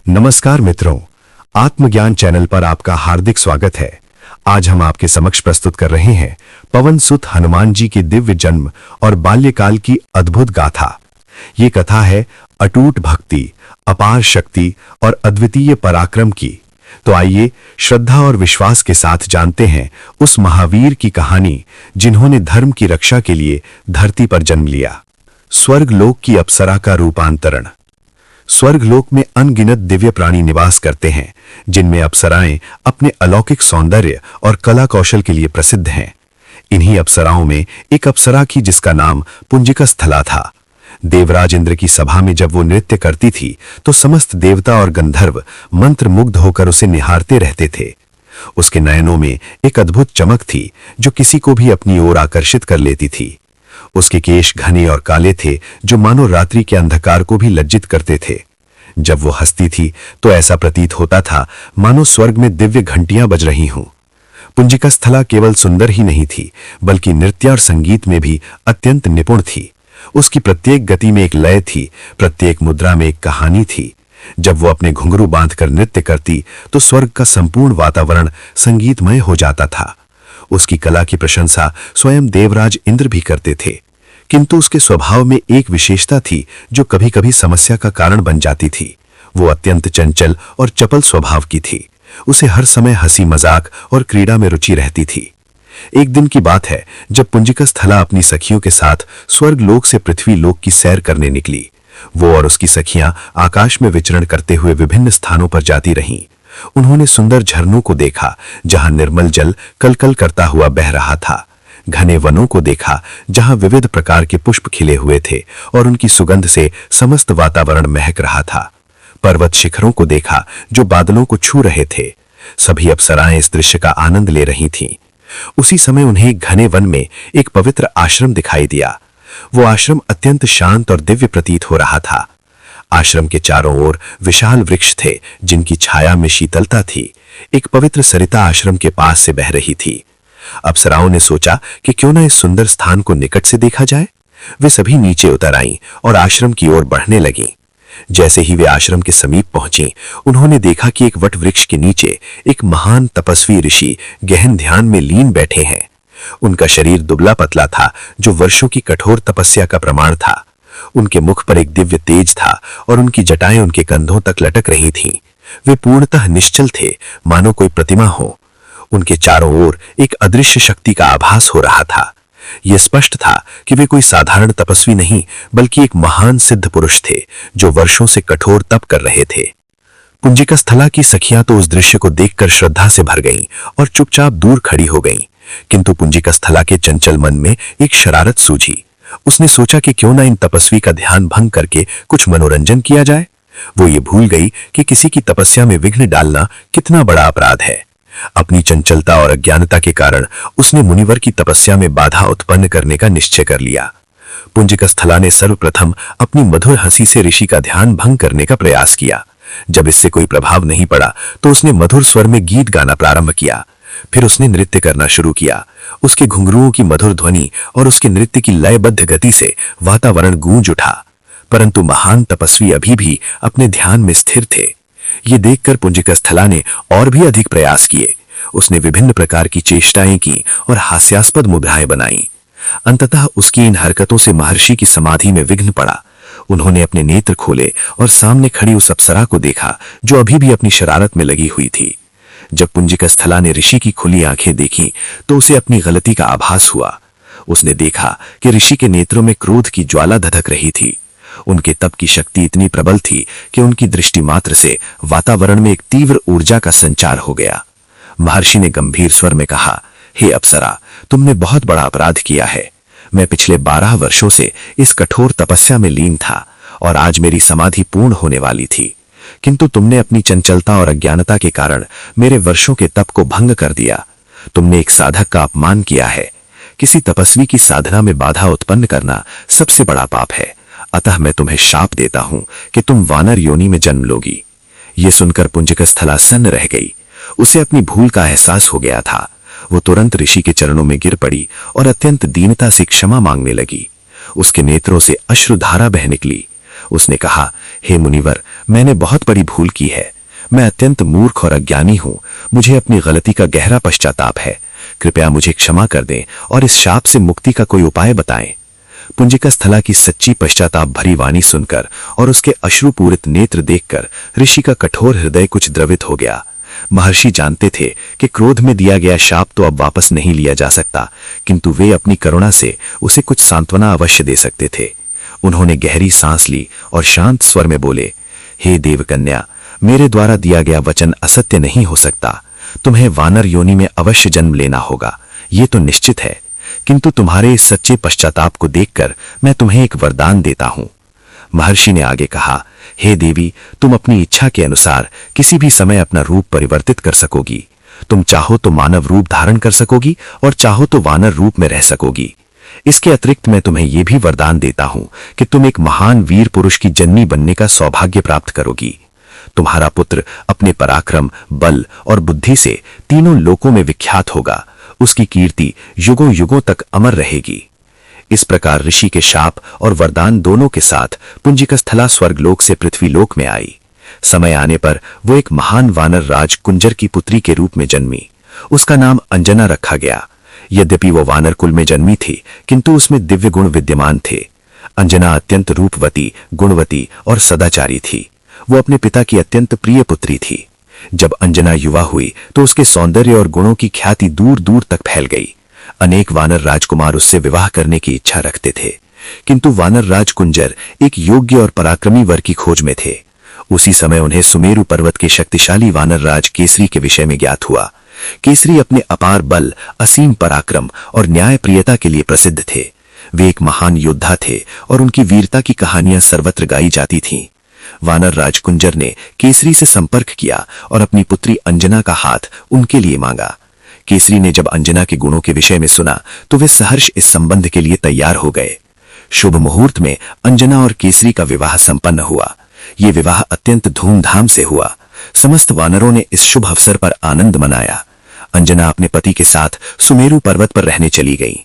नमस्कार मित्रों, आत्मज्ञान चैनल पर आपका हार्दिक स्वागत है। आज हम आपके समक्ष प्रस्तुत कर रहे हैं पवन सुत हनुमान जी के दिव्य जन्म और बाल्यकाल की अद्भुत गाथा। ये कथा है अटूट भक्ति, अपार शक्ति और अद्वितीय पराक्रम की। तो आइए श्रद्धा और विश्वास के साथ जानते हैं उस महावीर की कहानी जिन्होंने धर्म की रक्षा के लिए धरती पर जन्म लिया। स्वर्गलोक की अप्सरा का रूपांतरण। स्वर्गलोक में अनगिनत दिव्य प्राणी निवास करते हैं, जिनमें अप्सराएं अपने अलौकिक सौंदर्य और कला कौशल के लिए प्रसिद्ध हैं। इन्हीं अप्सराओं में एक अप्सरा की जिसका नाम पुंजिकस्थला था। देवराज इंद्र की सभा में जब वो नृत्य करती थी तो समस्त देवता और गंधर्व मंत्रमुग्ध होकर उसे निहारते रहते थे। उसके नयनों में एक अद्भुत चमक थी जो किसी को भी अपनी ओर आकर्षित कर लेती थी। उसके केश घने और काले थे जो मानो रात्रि के अंधकार को भी लज्जित करते थे। जब वो हंसती थी तो ऐसा प्रतीत होता था मानो स्वर्ग में दिव्य घंटियां बज रही हों। पुंजिकस्थला केवल सुंदर ही नहीं थी, बल्कि नृत्य और संगीत में भी अत्यंत निपुण थी। उसकी प्रत्येक गति में एक लय थी, प्रत्येक मुद्रा में एक कहानी थी। जब वो अपने घुंघरू बांधकर नृत्य करती तो स्वर्ग का संपूर्ण वातावरण संगीतमय हो जाता था। उसकी कला की प्रशंसा स्वयं देवराज इंद्र भी करते थे, किंतु उसके स्वभाव में एक विशेषता थी जो कभी-कभी समस्या का कारण बन जाती थी। वो अत्यंत चंचल और चपल स्वभाव की थी। उसे हर समय हंसी मजाक और क्रीड़ा में रुचि रहती थी। एक दिन की बात है जब पुंजिकस्थला अपनी सखियों के साथ स्वर्गलोक से पृथ्वी लोक की सैर करने निकली। वो और उसकी सखियां आकाश में विचरण करते हुए विभिन्न स्थानों पर जाती रहीं। उन्होंने सुंदर झरनों को देखा जहां निर्मल जल कलकल करता हुआ बह रहा था, घने वनों को देखा जहां विविध प्रकार के पुष्प खिले हुए थे और उनकी सुगंध से समस्त वातावरण महक रहा था। पर्वत शिखरों को देखा जो बादलों को छू रहे थे। सभी अप्सराएं इस दृश्य का आनंद ले रही थीं। उसी समय उन्हें घने वन में एक पवित्र आश्रम दिखाई दिया। वो आश्रम अत्यंत शांत और दिव्य प्रतीत हो रहा था। आश्रम के चारों ओर विशाल वृक्ष थे जिनकी छाया में शीतलता थी। एक पवित्र सरिता आश्रम के पास से बह रही थी। अप्सराओं ने सोचा कि क्यों ना इस सुंदर स्थान को निकट से देखा जाए। वे सभी नीचे उतर आईं और आश्रम की ओर बढ़ने लगीं। जैसे ही वे आश्रम के समीप पहुंची, उन्होंने देखा कि एक वट वृक्ष के नीचे एक महान तपस्वी ऋषि गहन ध्यान में लीन बैठे हैं। उनका शरीर दुबला पतला था जो वर्षों की कठोर तपस्या का प्रमाण था। उनके मुख पर एक दिव्य तेज था और उनकी जटाएं उनके कंधों तक लटक रही थीं। वे पूर्णतः निश्चल थे, मानो कोई प्रतिमा हो। उनके चारों ओर एक अदृश्य शक्ति का आभास हो रहा था। यह स्पष्ट था कि वे कोई साधारण तपस्वी नहीं, बल्कि एक महान सिद्ध पुरुष थे जो वर्षों से कठोर तप कर रहे थे। पुंजिकस्थला की सखियां तो उस दृश्य को देखकर श्रद्धा से भर गईं और चुपचाप दूर खड़ी हो गईं, किंतु पुंजिकस्थला के चंचल मन में एक शरारत सूझी। उसने सोचा कि क्यों ना इन तपस्वी का ध्यान भंग करके कुछ मनोरंजन किया जाए। वो ये भूल गई कि किसी की तपस्या में विघ्न डालना कितना बड़ा अपराध है। अपनी चंचलता और अज्ञानता के कारण उसने मुनिवर की तपस्या में बाधा उत्पन्न करने का निश्चय कर लिया। पुंजिकस्थला ने सर्वप्रथम अपनी मधुर हंसी से ऋषि का ध्यान भंग करने का प्रयास किया। जब इससे कोई प्रभाव नहीं पड़ा तो उसने मधुर स्वर में गीत गाना प्रारंभ किया। फिर उसने नृत्य करना शुरू किया। उसके घुंघरुओं की मधुर ध्वनि और उसके नृत्य की लयबद्ध गति से वातावरण गूंज उठा, परंतु महान तपस्वी अभी भी अपने ध्यान में स्थिर थे। ये देखकर पुंजिकस्थला ने और भी अधिक प्रयास किए। उसने विभिन्न प्रकार की चेष्टाएं की और हास्यास्पद मुद्राएं बनाई। अंततः उसकी इन हरकतों से महर्षि की समाधि में विघ्न पड़ा। उन्होंने अपने नेत्र खोले और सामने खड़ी उस अप्सरा को देखा जो अभी भी अपनी शरारत में लगी हुई थी। जब पुंजिकस्थला ने ऋषि की खुली आंखें देखी तो उसे अपनी गलती का आभास हुआ। उसने देखा कि ऋषि के नेत्रों में क्रोध की ज्वाला धधक रही थी। उनके तप की शक्ति इतनी प्रबल थी कि उनकी दृष्टि मात्र से वातावरण में एक तीव्र ऊर्जा का संचार हो गया। महर्षि ने गंभीर स्वर में कहा, हे अप्सरा, तुमने बहुत बड़ा अपराध किया है। मैं पिछले 12 वर्षों से इस कठोर तपस्या में लीन था और आज मेरी समाधि पूर्ण होने वाली थी, किंतु तुमने अपनी चंचलता और अज्ञानता के कारण मेरे वर्षों के तप को भंग कर दिया। तुमने एक साधक का अपमान किया है। किसी तपस्वी की साधना में बाधा उत्पन्न करना सबसे बड़ा पाप है। अतः मैं तुम्हें शाप देता हूं कि तुम वानर योनि में जन्म लोगी। ये सुनकर पुंजिकस्थला सन्न रह गई। उसे अपनी भूल का एहसास हो गया था। वो तुरंत ऋषि के चरणों में गिर पड़ी और अत्यंत दीनता से क्षमा मांगने लगी। उसके नेत्रों से अश्रुधारा बह निकली। उसने कहा, हे मुनिवर, मैंने बहुत बड़ी भूल की है। मैं अत्यंत मूर्ख और अज्ञानी हूं। मुझे अपनी गलती का गहरा पश्चाताप है। कृपया मुझे क्षमा कर दें और इस शाप से मुक्ति का कोई उपाय बताएं। पुंजिकास्थला की सच्ची पश्चाताप भरी वाणी सुनकर और उसके अश्रुपूरित नेत्र देखकर ऋषि का कठोर हृदय कुछ द्रवित हो गया। महर्षि जानते थे कि क्रोध में दिया गया शाप तो अब वापस नहीं लिया जा सकता, किंतु वे अपनी करुणा से उसे कुछ सांत्वना अवश्य दे सकते थे। उन्होंने गहरी सांस ली और शांत स्वर में बोले, हे देवकन्या, मेरे द्वारा दिया गया वचन असत्य नहीं हो सकता। तुम्हें वानर योनि में अवश्य जन्म लेना होगा, ये तो निश्चित है। किंतु तुम्हारे इस सच्चे पश्चाताप को देखकर मैं तुम्हें एक वरदान देता हूं। महर्षि ने आगे कहा, हे देवी, तुम अपनी इच्छा के अनुसार किसी भी समय अपना रूप परिवर्तित कर सकोगी। तुम चाहो तो मानव रूप धारण कर सकोगी और चाहो तो वानर रूप में रह सकोगी। इसके अतिरिक्त मैं तुम्हें यह भी वरदान देता हूं कि तुम एक महान वीर पुरुष की जननी बनने का सौभाग्य प्राप्त करोगी। तुम्हारा पुत्र अपने पराक्रम, बल और बुद्धि से तीनों लोकों में विख्यात होगा। उसकी कीर्ति युगों युगों तक अमर रहेगी। इस प्रकार ऋषि के शाप और वरदान दोनों के साथ पुंजिकास्थला स्वर्गलोक से पृथ्वीलोक में आई। समय आने पर वो एक महान वानर राज कुंजर की पुत्री के रूप में जन्मी। उसका नाम अंजना रखा गया। यद्यपि वो वानर कुल में जन्मी थी, किंतु उसमें दिव्य गुण विद्यमान थे। अंजना अत्यंत रूपवती, गुणवती और सदाचारी थी। वो अपने पिता की अत्यंत प्रिय पुत्री थी। जब अंजना युवा हुई तो उसके सौंदर्य और गुणों की ख्याति दूर दूर तक फैल गई। अनेक वानर राजकुमार उससे विवाह करने की इच्छा रखते थे, किंतु वानर राज कुंजर एक योग्य और पराक्रमी वर की खोज में थे। उसी समय उन्हें सुमेरु पर्वत के शक्तिशाली वानर राज केसरी के विषय में ज्ञात हुआ। केसरी अपने अपार बल, असीम पराक्रम और न्यायप्रियता के लिए प्रसिद्ध थे। वे एक महान योद्धा थे और उनकी वीरता की कहानियां सर्वत्र गाई जाती थीं। वानर राज कुंजर ने केसरी से संपर्क किया और अपनी पुत्री अंजना का हाथ उनके लिए मांगा। केसरी ने जब अंजना के गुणों के विषय में सुना तो वे सहर्ष इस संबंध के लिए तैयार हो गए। शुभ मुहूर्त में अंजना और केसरी का विवाह संपन्न हुआ। ये विवाह अत्यंत धूमधाम से हुआ। समस्त वानरों ने इस शुभ अवसर पर आनंद मनाया। अंजना अपने पति के साथ सुमेरु पर्वत पर रहने चली गई।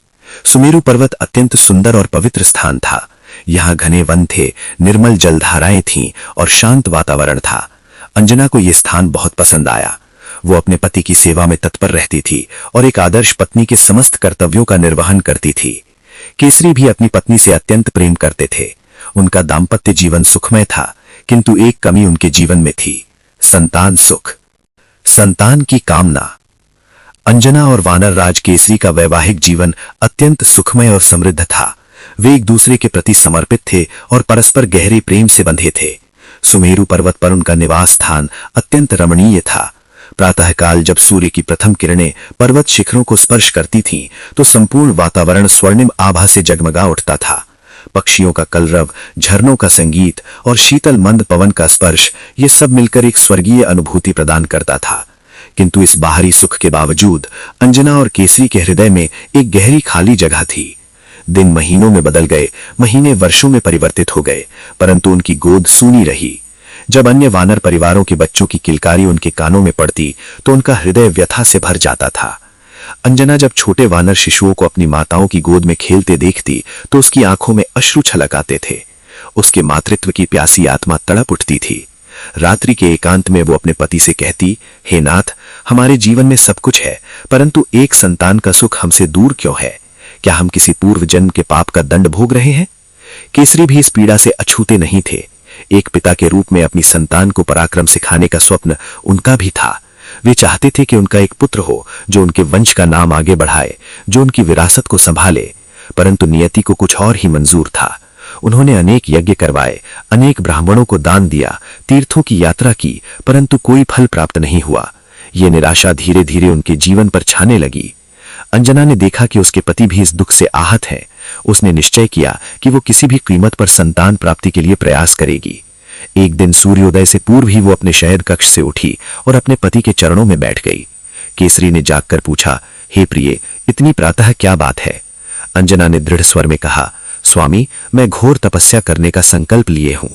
सुमेरु पर्वत अत्यंत सुंदर और पवित्र स्थान था। यहाँ घने वन थे, निर्मल जलधाराएं थीं और शांत वातावरण था। अंजना को यह स्थान बहुत पसंद आया। वो अपने पति की सेवा में तत्पर रहती थी और एक आदर्श पत्नी के समस्त कर्तव्यों का निर्वहन करती थी। केसरी भी अपनी पत्नी से अत्यंत प्रेम करते थे। उनका दाम्पत्य जीवन सुखमय था, किंतु एक कमी उनके जीवन में थी, संतान सुख, संतान की कामना। अंजना और वानर राज केसरी का वैवाहिक जीवन अत्यंत सुखमय और समृद्ध था। वे एक दूसरे के प्रति समर्पित थे और परस्पर गहरे प्रेम से बंधे थे। सुमेरु पर्वत पर उनका निवास स्थान अत्यंत रमणीय था। प्रातःकाल जब सूर्य की प्रथम किरणें पर्वत शिखरों को स्पर्श करती थीं, तो संपूर्ण वातावरण स्वर्णिम आभा से जगमगा उठता था। पक्षियों का कलरव, झरनों का संगीत और शीतल मंद पवन का स्पर्श, ये सब मिलकर एक स्वर्गीय अनुभूति प्रदान करता था। किंतु इस बाहरी सुख के बावजूद अंजना और केसरी के हृदय में एक गहरी खाली जगह थी। दिन महीनों में बदल गए, महीने वर्षों में परिवर्तित हो गए, परंतु उनकी गोद सूनी रही। जब अन्य वानर परिवारों के बच्चों की किलकारी उनके कानों में पड़ती तो उनका हृदय व्यथा से भर जाता था। अंजना जब छोटे वानर शिशुओं को अपनी माताओं की गोद में खेलते देखती तो उसकी आंखों में अश्रु छलक आते थे। उसके मातृत्व की प्यासी आत्मा तड़प उठती थी। रात्रि के एकांत में वो अपने पति से कहती, हे नाथ, हमारे जीवन में सब कुछ है, परंतु एक संतान का सुख हमसे दूर क्यों है? क्या हम किसी पूर्व जन्म के पाप का दंड भोग रहे हैं? केसरी भी इस पीड़ा से अछूते नहीं थे। एक पिता के रूप में अपनी संतान को पराक्रम सिखाने का स्वप्न उनका भी था। वे चाहते थे कि उनका एक पुत्र हो जो उनके वंश का नाम आगे बढ़ाए, जो उनकी विरासत को संभाले, परंतु नियति को कुछ और ही मंजूर था। उन्होंने अनेक यज्ञ करवाए, अनेक ब्राह्मणों को दान दिया, तीर्थों की यात्रा की, परंतु कोई फल प्राप्त नहीं हुआ। ये निराशा धीरे धीरे उनके जीवन पर छाने लगी। अंजना ने देखा कि उसके पति भी इस दुख से आहत है। उसने निश्चय किया कि वो किसी भी कीमत पर संतान प्राप्ति के लिए प्रयास करेगी। एक दिन सूर्योदय से पूर्व ही वो अपने शयन कक्ष से उठी और अपने पति के चरणों में बैठ गई। केसरी ने जागकर पूछा, हे प्रिय, इतनी प्रातः क्या बात है? अंजना ने दृढ़ स्वर में कहा, स्वामी, मैं घोर तपस्या करने का संकल्प लिए हूं।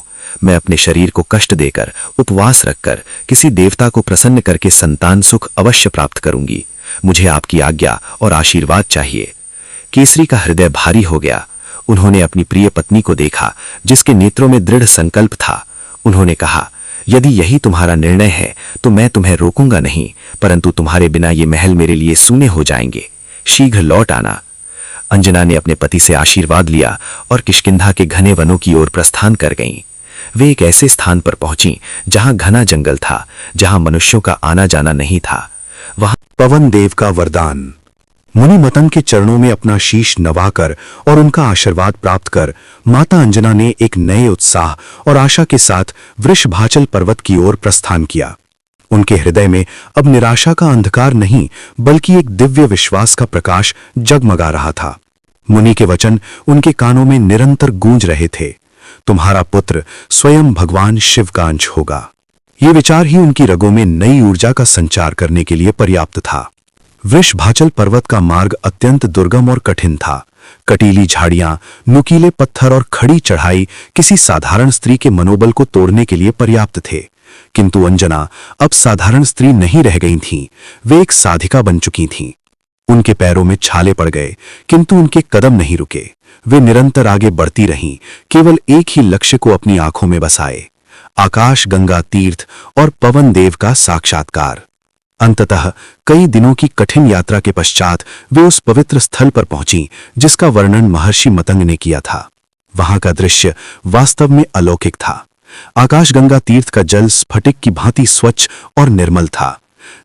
मैं अपने शरीर को कष्ट देकर, उपवास रखकर, किसी देवता को प्रसन्न करके संतान सुख अवश्य प्राप्त करूंगी। मुझे आपकी आज्ञा और आशीर्वाद चाहिए। केसरी का हृदय भारी हो गया। उन्होंने अपनी प्रिय पत्नी को देखा, जिसके नेत्रों में दृढ़ संकल्प था। उन्होंने कहा, यदि यही तुम्हारा निर्णय है तो मैं तुम्हें रोकूंगा नहीं, परंतु तुम्हारे बिना ये महल मेरे लिए सूने हो जाएंगे। शीघ्र लौट आना। अंजना ने अपने पति से आशीर्वाद लिया और किष्किंधा के घने वनों की ओर प्रस्थान कर गईं। वे एक ऐसे स्थान पर पहुंची जहां घना जंगल था, जहां मनुष्यों का आना जाना नहीं था। वहां पवन देव का वरदान। मुनि मतंग के चरणों में अपना शीश नवाकर और उनका आशीर्वाद प्राप्त कर माता अंजना ने एक नए उत्साह और आशा के साथ वृषभाचल पर्वत की ओर प्रस्थान किया। उनके हृदय में अब निराशा का अंधकार नहीं, बल्कि एक दिव्य विश्वास का प्रकाश जगमगा रहा था। मुनि के वचन उनके कानों में निरंतर गूंज रहे थे, तुम्हारा पुत्र स्वयं भगवान शिव का अंश होगा। ये विचार ही उनकी रगों में नई ऊर्जा का संचार करने के लिए पर्याप्त था। वृषभाचल पर्वत का मार्ग अत्यंत दुर्गम और कठिन था। कटीली झाड़ियां, नुकीले पत्थर और खड़ी चढ़ाई किसी साधारण स्त्री के मनोबल को तोड़ने के लिए पर्याप्त थे। किंतु अंजना अब साधारण स्त्री नहीं रह गई थीं, वे एक साधिका बन चुकी थीं। उनके पैरों में छाले पड़ गए, किंतु उनके कदम नहीं रुके। वे निरंतर आगे बढ़ती रहीं, केवल एक ही लक्ष्य को अपनी आंखों में बसाए, आकाश गंगा तीर्थ और पवन देव का साक्षात्कार। अंततः कई दिनों की कठिन यात्रा के पश्चात वे उस पवित्र स्थल पर पहुंची जिसका वर्णन महर्षि मतंग ने किया था। वहां का दृश्य वास्तव में अलौकिक था। आकाश गंगा तीर्थ का जल स्फटिक की भांति स्वच्छ और निर्मल था।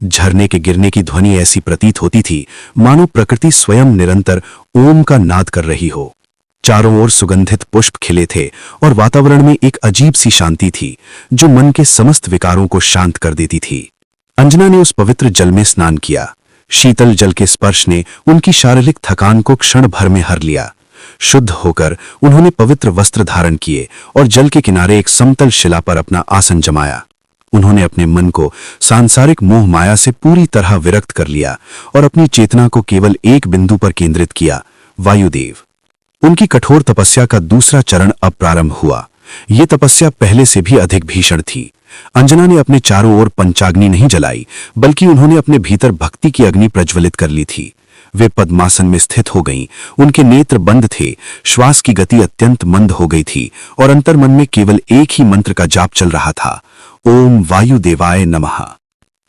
झरने के गिरने की ध्वनि ऐसी प्रतीत होती थी मानो प्रकृति स्वयं निरंतर ओम का नाद कर रही हो। चारों ओर सुगंधित पुष्प खिले थे और वातावरण में एक अजीब सी शांति थी जो मन के समस्त विकारों को शांत कर देती थी। अंजना ने उस पवित्र जल में स्नान किया। शीतल जल के स्पर्श ने उनकी शारीरिक थकान को क्षण भर में हर लिया। शुद्ध होकर उन्होंने पवित्र वस्त्र धारण किए और जल के किनारे एक समतल शिला पर अपना आसन जमाया। उन्होंने अपने मन को सांसारिक मोह माया से पूरी तरह विरक्त कर लिया और अपनी चेतना को केवल एक बिंदु पर केंद्रित किया, वायुदेव। उनकी कठोर तपस्या का दूसरा चरण अब प्रारंभ हुआ। ये तपस्या पहले से भी अधिक भीषण थी। अंजना ने अपने चारों ओर पंचाग्नि नहीं जलाई, बल्कि उन्होंने अपने भीतर भक्ति की अग्नि प्रज्वलित कर ली थी। वे पद्मासन में स्थित हो गईं, उनके नेत्र बंद थे, श्वास की गति अत्यंत मंद हो गई थी और अंतर्मन में केवल एक ही मंत्र का जाप चल रहा था, ओम वायुदेवाय नमः।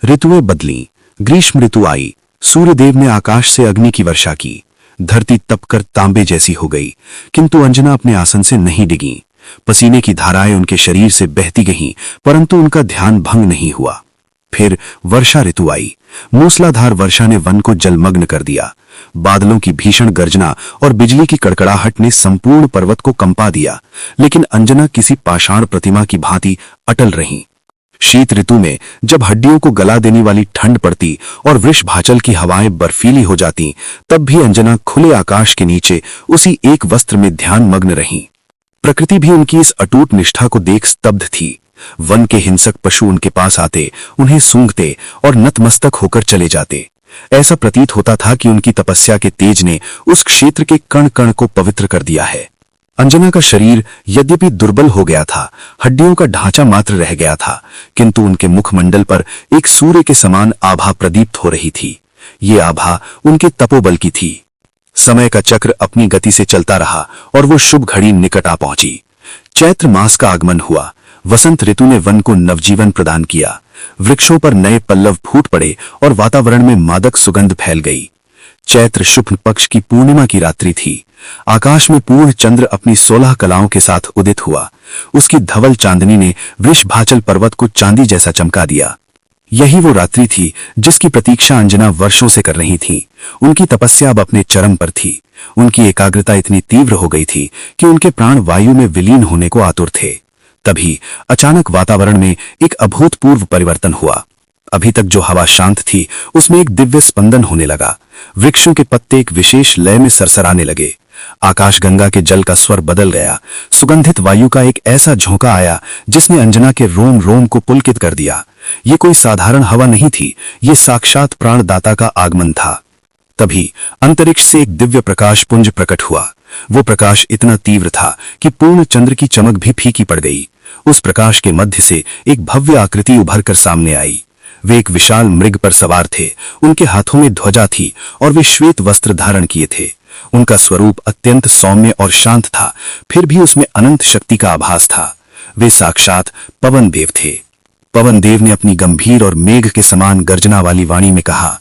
ऋतुएं बदलीं, ग्रीष्म ऋतु आई। सूर्यदेव ने आकाश से अग्नि की वर्षा की। धरती तपकर तांबे जैसी हो गई, किंतु अंजना अपने आसन से नहीं डिगी। पसीने की धाराएं उनके शरीर से बहती गईं, परंतु उनका ध्यान भंग नहीं हुआ। फिर वर्षा ऋतु आई। मूसलाधार वर्षा ने वन को जलमग्न कर दिया। बादलों की भीषण गर्जना और बिजली की कड़कड़ाहट ने संपूर्ण पर्वत को कंपा दिया, लेकिन अंजना किसी पाषाण प्रतिमा की भांति अटल रहीं। शीत ऋतु में जब हड्डियों को गला देने वाली ठंड पड़ती और वृषभाचल की हवाएं बर्फीली हो जाती, तब भी अंजना खुले आकाश के नीचे उसी एक वस्त्र में ध्यान मग्न रहीं। प्रकृति भी उनकी इस अटूट निष्ठा को देख स्तब्ध थी। वन के हिंसक पशु उनके पास आते, उन्हें सूंघते और नतमस्तक होकर चले जाते। ऐसा प्रतीत होता था कि उनकी तपस्या के तेज ने उस क्षेत्र के कण कण को पवित्र कर दिया है। अंजना का शरीर यद्यपि दुर्बल हो गया था, हड्डियों का ढांचा मात्र रह गया था, किंतु उनके मुखमंडल पर एक सूर्य के समान आभा प्रदीप्त हो रही थी। ये आभा उनके तपोबल की थी। समय का चक्र अपनी गति से चलता रहा और वो शुभ घड़ी निकट आ पहुंची। चैत्र मास का आगमन हुआ। वसंत ऋतु ने वन को नवजीवन प्रदान किया। वृक्षों पर नए पल्लव फूट पड़े और वातावरण में मादक सुगंध फैल गई। चैत्र शुक्ल पक्ष की पूर्णिमा की रात्रि थी। आकाश में पूर्ण चंद्र अपनी 16 कलाओं के साथ उदित हुआ। उसकी धवल चांदनी ने वृषभाचल पर्वत को चांदी जैसा चमका दिया। यही वो रात्रि थी जिसकी प्रतीक्षा अंजना वर्षों से कर रही थी। उनकी तपस्या अब अपने चरम पर थी। उनकी एकाग्रता इतनी तीव्र हो गई थी कि उनके प्राण वायु में विलीन होने को आतुर थे। तभी अचानक वातावरण में एक अभूतपूर्व परिवर्तन हुआ। अभी तक जो हवा शांत थी, उसमें एक दिव्य स्पंदन होने लगा। वृक्षों के पत्ते एक विशेष लय में सरसराने लगे। आकाश गंगा के जल का स्वर बदल गया। सुगंधित वायु का एक ऐसा झोंका आया जिसने अंजना के रोम रोम को पुलकित कर दिया। ये कोई साधारण हवा नहीं थी, ये साक्षात प्राणदाता का आगमन था। तभी अंतरिक्ष से एक दिव्य प्रकाश पुंज प्रकट हुआ। वो प्रकाश इतना तीव्र था कि पूर्ण चंद्र की चमक भी फीकी पड़ गई। उस प्रकाश के मध्य से एक भव्य आकृति उभर कर सामने आई। वे एक विशाल मृग पर सवार थे। उनके हाथों में ध्वजा थी और वे श्वेत वस्त्र धारण किए थे। उनका स्वरूप अत्यंत सौम्य और शांत था, फिर भी उसमें अनंत शक्ति का आभास था। वे साक्षात पवन देव थे। पवन देव ने अपनी गंभीर और मेघ के समान गर्जना वाली वाणी में कहा,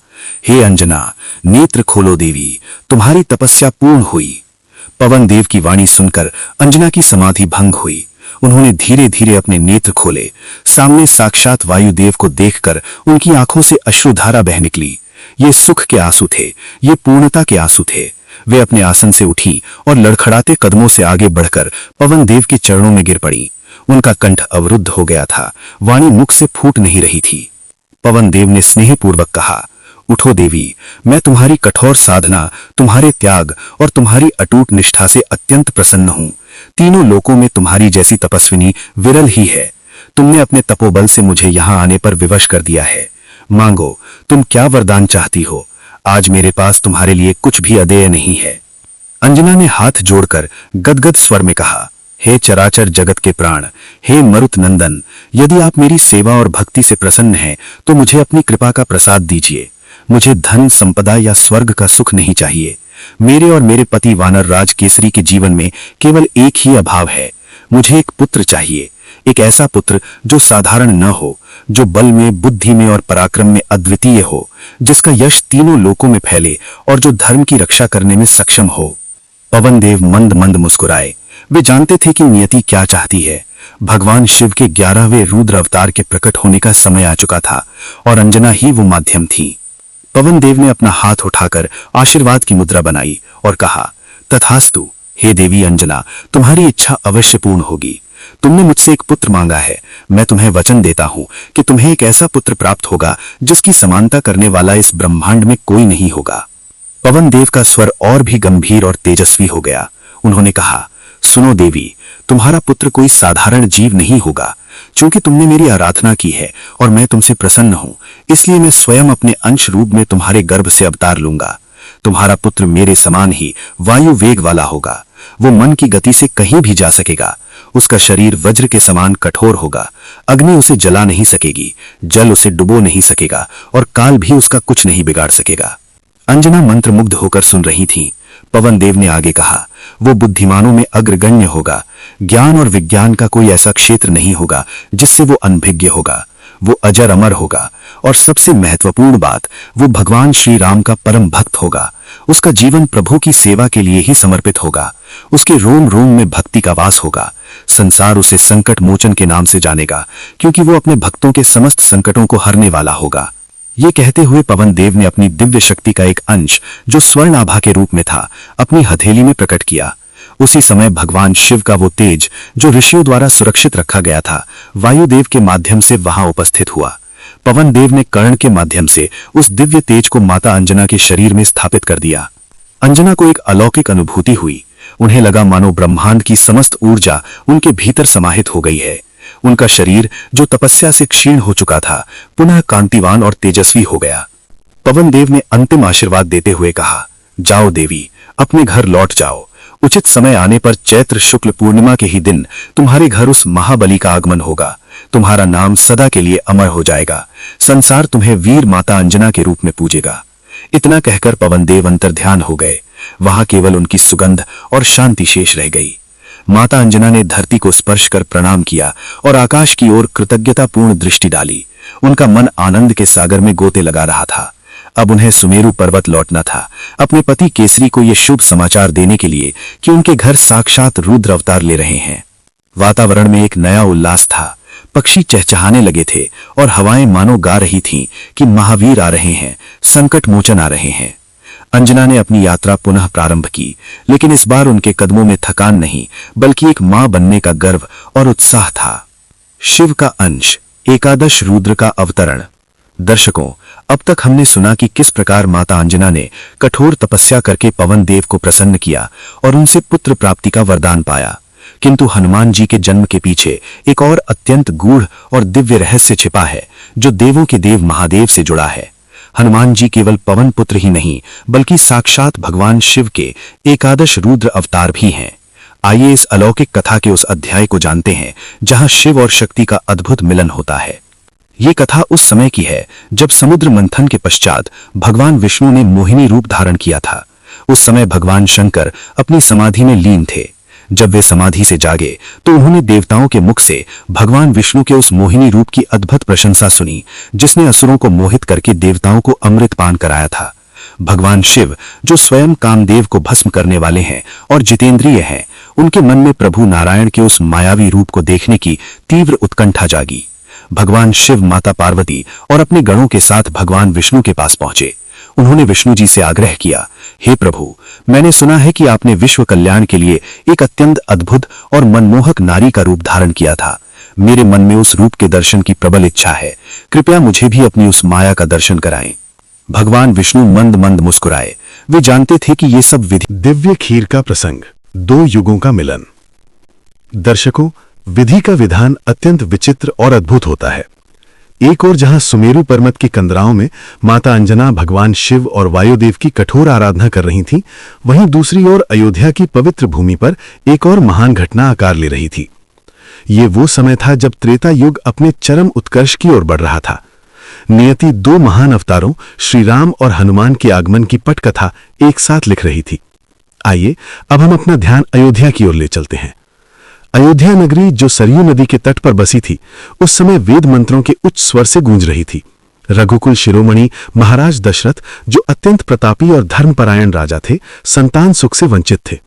हे अंजना, नेत्र खोलो देवी, तुम्हारी तपस्या पूर्ण हुई। पवन देव की वाणी सुनकर अंजना की समाधि भंग हुई। उन्होंने धीरे धीरे अपने नेत्र खोले। सामने साक्षात वायुदेव को देखकर उनकी आंखों से अश्रुधारा बह निकली। ये सुख के आंसू थे, ये पूर्णता के आंसू थे। वे अपने आसन से उठी और लड़खड़ाते कदमों से आगे बढ़कर पवन देव के चरणों में गिर पड़ी। उनका कंठ अवरुद्ध हो गया था, वाणी मुख से फूट नहीं रही थी। पवन देव ने स्नेहपूर्वक कहा, उठो देवी, मैं तुम्हारी कठोर साधना, तुम्हारे त्याग और तुम्हारी अटूट निष्ठा से अत्यंत प्रसन्न हूं। तीनों लोकों में तुम्हारी जैसी तपस्विनी विरल ही है। तुमने अपने तपोबल से मुझे यहां आने पर विवश कर दिया है। मांगो, तुम क्या वरदान चाहती हो? आज मेरे पास तुम्हारे लिए कुछ भी अदेय नहीं है। अंजना ने हाथ जोड़कर गदगद स्वर में कहा, हे चराचर जगत के प्राण, हे मरुत नंदन, यदि आप मेरी सेवा और भक्ति से प्रसन्न हैं तो मुझे अपनी कृपा का प्रसाद दीजिए। मुझे धन, संपदा या स्वर्ग का सुख नहीं चाहिए। मेरे और मेरे पति वानर राज केसरी के जीवन में केवल एक ही अभाव है। मुझे एक पुत्र चाहिए, एक ऐसा पुत्र जो साधारण न हो, जो बल में, बुद्धि में और पराक्रम में अद्वितीय हो, जिसका यश तीनों लोकों में फैले और जो धर्म की रक्षा करने में सक्षम हो। पवन देव मंद मंद मुस्कुराए। वे जानते थे कि नियति क्या चाहती है। भगवान शिव के 11वें रुद्र अवतार के प्रकट होने का समय आ चुका था और अंजना ही वो माध्यम थी। पवन देव ने अपना हाथ उठाकर आशीर्वाद की मुद्रा बनाई और कहा, तथास्तु, हे देवी अंजना, तुम्हारी इच्छा अवश्य पूर्ण होगी। तुमने मुझसे एक पुत्र मांगा है। मैं तुम्हें वचन देता हूं कि तुम्हें एक ऐसा पुत्र प्राप्त होगा जिसकी समानता करने वाला इस ब्रह्मांड में कोई नहीं होगा। पवन देव का स्वर और भी गंभीर और तेजस्वी हो गया। उन्होंने कहा, सुनो देवी, तुम्हारा पुत्र कोई साधारण जीव नहीं होगा। चूंकि तुमने मेरी आराधना की है और मैं तुमसे प्रसन्न हूं, इसलिए मैं स्वयं अपने अंश रूप में तुम्हारे गर्भ से अवतार लूंगा। तुम्हारा पुत्र मेरे समान ही वायु वेग वाला होगा। वो मन की गति से कहीं भी जा सकेगा। उसका शरीर वज्र के समान कठोर होगा। अग्नि उसे जला नहीं सकेगी, जल उसे डुबो नहीं सकेगा और काल भी उसका कुछ नहीं बिगाड़ सकेगा। अंजना मंत्रमुग्ध होकर सुन रही थी। पवन देव ने आगे कहा, वो बुद्धिमानों में अग्रगण्य होगा। ज्ञान और विज्ञान का कोई ऐसा क्षेत्र नहीं होगा जिससे वो अनभिज्ञ होगा। वो अजर अमर होगा और सबसे महत्वपूर्ण बात, वो भगवान श्री राम का परम भक्त होगा। उसका जीवन प्रभु की सेवा के लिए ही समर्पित होगा। उसके रोम रोम में भक्ति का वास होगा। संसार उसे संकट मोचन के नाम से जानेगा, क्योंकि वो अपने भक्तों के समस्त संकटों को हरने वाला होगा। ये कहते हुए पवन देव ने अपनी दिव्य शक्ति का एक अंश, जो स्वर्ण आभा के रूप में था, अपनी हथेली में प्रकट किया। उसी समय भगवान शिव का वो तेज, जो ऋषियों द्वारा सुरक्षित रखा गया था, वायुदेव के माध्यम से वहां उपस्थित हुआ। पवन देव ने कर्ण के माध्यम से उस दिव्य तेज को माता अंजना के शरीर में स्थापित कर दिया। अंजना को एक अलौकिक अनुभूति हुई। उन्हें लगा मानो ब्रह्मांड की समस्त ऊर्जा उनके भीतर समाहित हो गई है। उनका शरीर, जो तपस्या से क्षीण हो चुका था, पुनः कांतिवान और तेजस्वी हो गया। पवन देव ने अंतिम आशीर्वाद देते हुए कहा, जाओ देवी, अपने घर लौट जाओ। उचित समय आने पर चैत्र शुक्ल पूर्णिमा के ही दिन तुम्हारे घर उस महाबली का आगमन होगा। तुम्हारा नाम सदा के लिए अमर हो जाएगा। संसार तुम्हें वीर माता अंजना के रूप में पूजेगा। इतना कहकर पवन देव अंतर्ध्यान हो गए। वहां केवल उनकी सुगंध और शांति शेष रह गई। माता अंजना ने धरती को स्पर्श कर प्रणाम किया और आकाश की ओर कृतज्ञतापूर्ण दृष्टि डाली। उनका मन आनंद के सागर में गोते लगा रहा था। अब उन्हें सुमेरु पर्वत लौटना था, अपने पति केसरी को यह शुभ समाचार देने के लिए कि उनके घर साक्षात रुद्र अवतार ले रहे हैं। वातावरण में एक नया उल्लास था। पक्षी चहचहाने लगे थे और हवाएं मानो गा रही थीं कि महावीर आ रहे हैं, संकट मोचन आ रहे हैं। अंजना ने अपनी यात्रा पुनः प्रारंभ की, लेकिन इस बार उनके कदमों में थकान नहीं, बल्कि एक मां बनने का गर्व और उत्साह था। शिव का अंश, एकादश रुद्र का अवतरण। दर्शकों, अब तक हमने सुना कि किस प्रकार माता अंजना ने कठोर तपस्या करके पवन देव को प्रसन्न किया और उनसे पुत्र प्राप्ति का वरदान पाया। किंतु हनुमान जी के जन्म के पीछे एक और अत्यंत गूढ़ और दिव्य रहस्य छिपा है, जो देवों के देव महादेव से जुड़ा है। हनुमान जी केवल पवन पुत्र ही नहीं, बल्कि साक्षात भगवान शिव के एकादश रुद्र अवतार भी हैं। आइए इस अलौकिक कथा के उस अध्याय को जानते हैं जहां शिव और शक्ति का अद्भुत मिलन होता है। ये कथा उस समय की है जब समुद्र मंथन के पश्चात भगवान विष्णु ने मोहिनी रूप धारण किया था। उस समय भगवान शंकर अपनी समाधि में लीन थे। जब वे समाधि से जागे तो उन्होंने देवताओं के मुख से भगवान विष्णु के उस मोहिनी रूप की अद्भुत प्रशंसा सुनी, जिसने असुरों को मोहित करके देवताओं को अमृत पान कराया था। भगवान शिव, जो स्वयं कामदेव को भस्म करने वाले हैं और जितेंद्रिय हैं, उनके मन में प्रभु नारायण के उस मायावी रूप को देखने की तीव्र उत्कंठा जागी। भगवान शिव माता पार्वती और अपने गणों के साथ भगवान विष्णु के पास पहुंचे। उन्होंने विष्णु जी से आग्रह किया, हे प्रभु, मैंने सुना है कि आपने विश्व कल्याण के लिए एक अत्यंत अद्भुत और मनमोहक नारी का रूप धारण किया था। मेरे मन में उस रूप के दर्शन की प्रबल इच्छा है। कृपया मुझे भी अपनी उस माया का दर्शन कराएं। भगवान विष्णु मंद मंद मुस्कुराए। वे जानते थे कि ये सब विधि दिव्य खीर का प्रसंग, दो युगों का मिलन। दर्शकों, विधि का विधान अत्यंत विचित्र और अद्भुत होता है। एक ओर जहां सुमेरु पर्वत की कंदराओं में माता अंजना भगवान शिव और वायुदेव की कठोर आराधना कर रही थीं, वहीं दूसरी ओर अयोध्या की पवित्र भूमि पर एक और महान घटना आकार ले रही थी। ये वो समय था जब त्रेता युग अपने चरम उत्कर्ष की ओर बढ़ रहा था। नियति दो महान अवतारों श्री राम और हनुमान के आगमन की पटकथा एक साथ लिख रही थी। आइए अब हम अपना ध्यान अयोध्या की ओर ले चलते हैं। अयोध्या नगरी, जो सरयू नदी के तट पर बसी थी, उस समय वेद मंत्रों के उच्च स्वर से गूंज रही थी। रघुकुल शिरोमणि महाराज दशरथ, जो अत्यंत प्रतापी और धर्मपरायण राजा थे, संतान सुख से वंचित थे।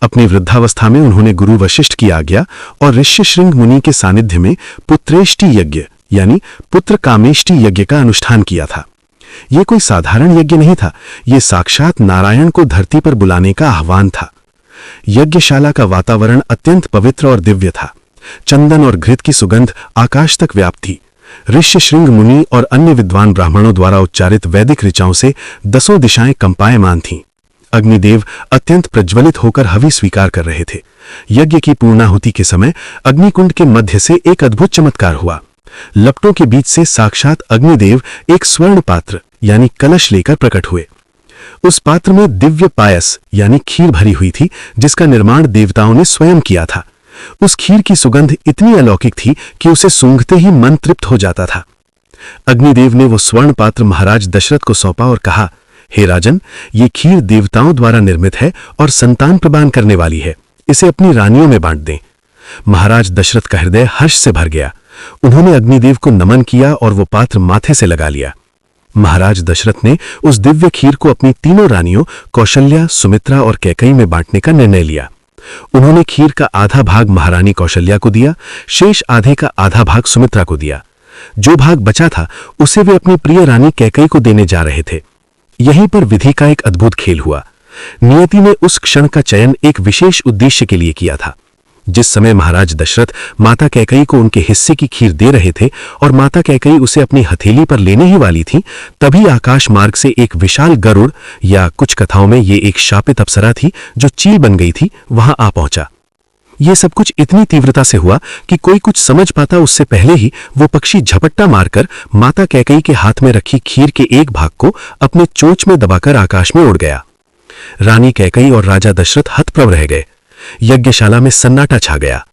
अपनी वृद्धावस्था में उन्होंने गुरु वशिष्ठ की आज्ञा और ऋष्यशृंग मुनि के सानिध्य में पुत्रेष्टि यज्ञ यानी पुत्र कामेष्टि यज्ञ का अनुष्ठान किया था। यह कोई साधारण यज्ञ नहीं था, यह साक्षात नारायण को धरती पर बुलाने का आह्वान था। यज्ञशाला का वातावरण अत्यंत पवित्र और दिव्य था। चंदन और घृत की सुगंध आकाश तक व्याप्त थी। ऋष्यशृंग मुनि और अन्य विद्वान ब्राह्मणों द्वारा उच्चारित वैदिक ऋचाओं से दसों दिशाएं कंपायमान थीं। अग्निदेव अत्यंत प्रज्वलित होकर हवि स्वीकार कर रहे थे। यज्ञ की पूर्णाहुति के समय अग्निकुंड के मध्य से एक अद्भुत चमत्कार हुआ। लपटों के बीच से साक्षात अग्निदेव एक स्वर्ण पात्र यानी कलश लेकर प्रकट हुए। उस पात्र में दिव्य पायस यानी खीर भरी हुई थी, जिसका निर्माण देवताओं ने स्वयं किया था। उस खीर की सुगंध इतनी अलौकिक थी कि उसे सूंघते ही मन तृप्त हो जाता था। अग्निदेव ने वो स्वर्ण पात्र महाराज दशरथ को सौंपा और कहा, हे राजन, ये खीर देवताओं द्वारा निर्मित है और संतान प्रदान करने वाली है। इसे अपनी रानियों में बांट दें। महाराज दशरथ का हृदय हर्ष से भर गया। उन्होंने अग्निदेव को नमन किया और वो पात्र माथे से लगा लिया। महाराज दशरथ ने उस दिव्य खीर को अपनी तीनों रानियों कौशल्या, सुमित्रा और कैकेयी में बांटने का निर्णय लिया। उन्होंने खीर का आधा भाग महारानी कौशल्या को दिया, शेष आधे का आधा भाग सुमित्रा को दिया। जो भाग बचा था उसे वे अपनी प्रिय रानी कैकेयी को देने जा रहे थे। यहीं पर विधि का एक अद्भुत खेल हुआ। नियति ने उस क्षण का चयन एक विशेष उद्देश्य के लिए किया था। जिस समय महाराज दशरथ माता कैकेयी को उनके हिस्से की खीर दे रहे थे और माता कैकेयी उसे अपनी हथेली पर लेने ही वाली थी, तभी आकाश मार्ग से एक विशाल गरुड़, या कुछ कथाओं में ये एक शापित अप्सरा थी जो चील बन गई थी, वहां आ पहुंचा। यह सब कुछ इतनी तीव्रता से हुआ कि कोई कुछ समझ पाता उससे पहले ही वो पक्षी झपट्टा मारकर माता कैकेयी के हाथ में रखी खीर के एक भाग को अपने चोंच में दबाकर आकाश में उड़ गया। रानी कैकेयी और राजा दशरथ हतप्रभ रह गए। यज्ञशाला में सन्नाटा छा गया।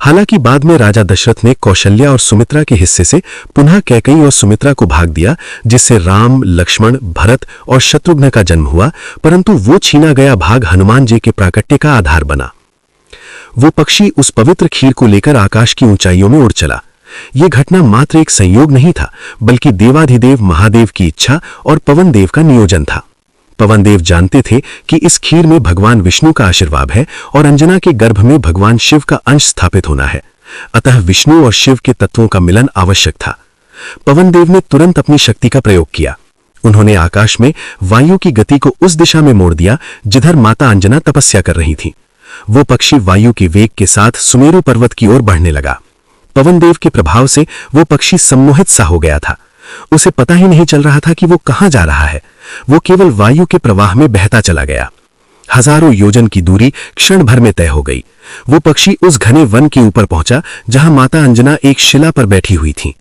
हालांकि बाद में राजा दशरथ ने कौशल्या और सुमित्रा के हिस्से से पुनः कैकेयी और सुमित्रा को भाग दिया, जिससे राम, लक्ष्मण, भरत और शत्रुघ्न का जन्म हुआ, परंतु वो छीना गया भाग हनुमान जी के प्राकट्य का आधार बना। वो पक्षी उस पवित्र खीर को लेकर आकाश की ऊंचाइयों में उड़ चला। यह घटना मात्र एक संयोग नहीं था, बल्कि देवाधिदेव महादेव की इच्छा और पवन देव का नियोजन था। पवन देव जानते थे कि इस खीर में भगवान विष्णु का आशीर्वाद है और अंजना के गर्भ में भगवान शिव का अंश स्थापित होना है। अतः विष्णु और शिव के तत्वों का मिलन आवश्यक था। पवन देव ने तुरंत अपनी शक्ति का प्रयोग किया। उन्होंने आकाश में वायु की गति को उस दिशा में मोड़ दिया जिधर माता अंजना तपस्या कर रही थी। वो पक्षी वायु के वेग के साथ सुमेरु पर्वत की ओर बढ़ने लगा। पवन देव के प्रभाव से वो पक्षी सम्मोहित सा हो गया था। उसे पता ही नहीं चल रहा था कि वो कहां जा रहा है। वो केवल वायु के प्रवाह में बहता चला गया। हजारों योजन की दूरी क्षण भर में तय हो गई। वो पक्षी उस घने वन के ऊपर पहुंचा जहां माता अंजना एक शिला पर बैठी हुई थी।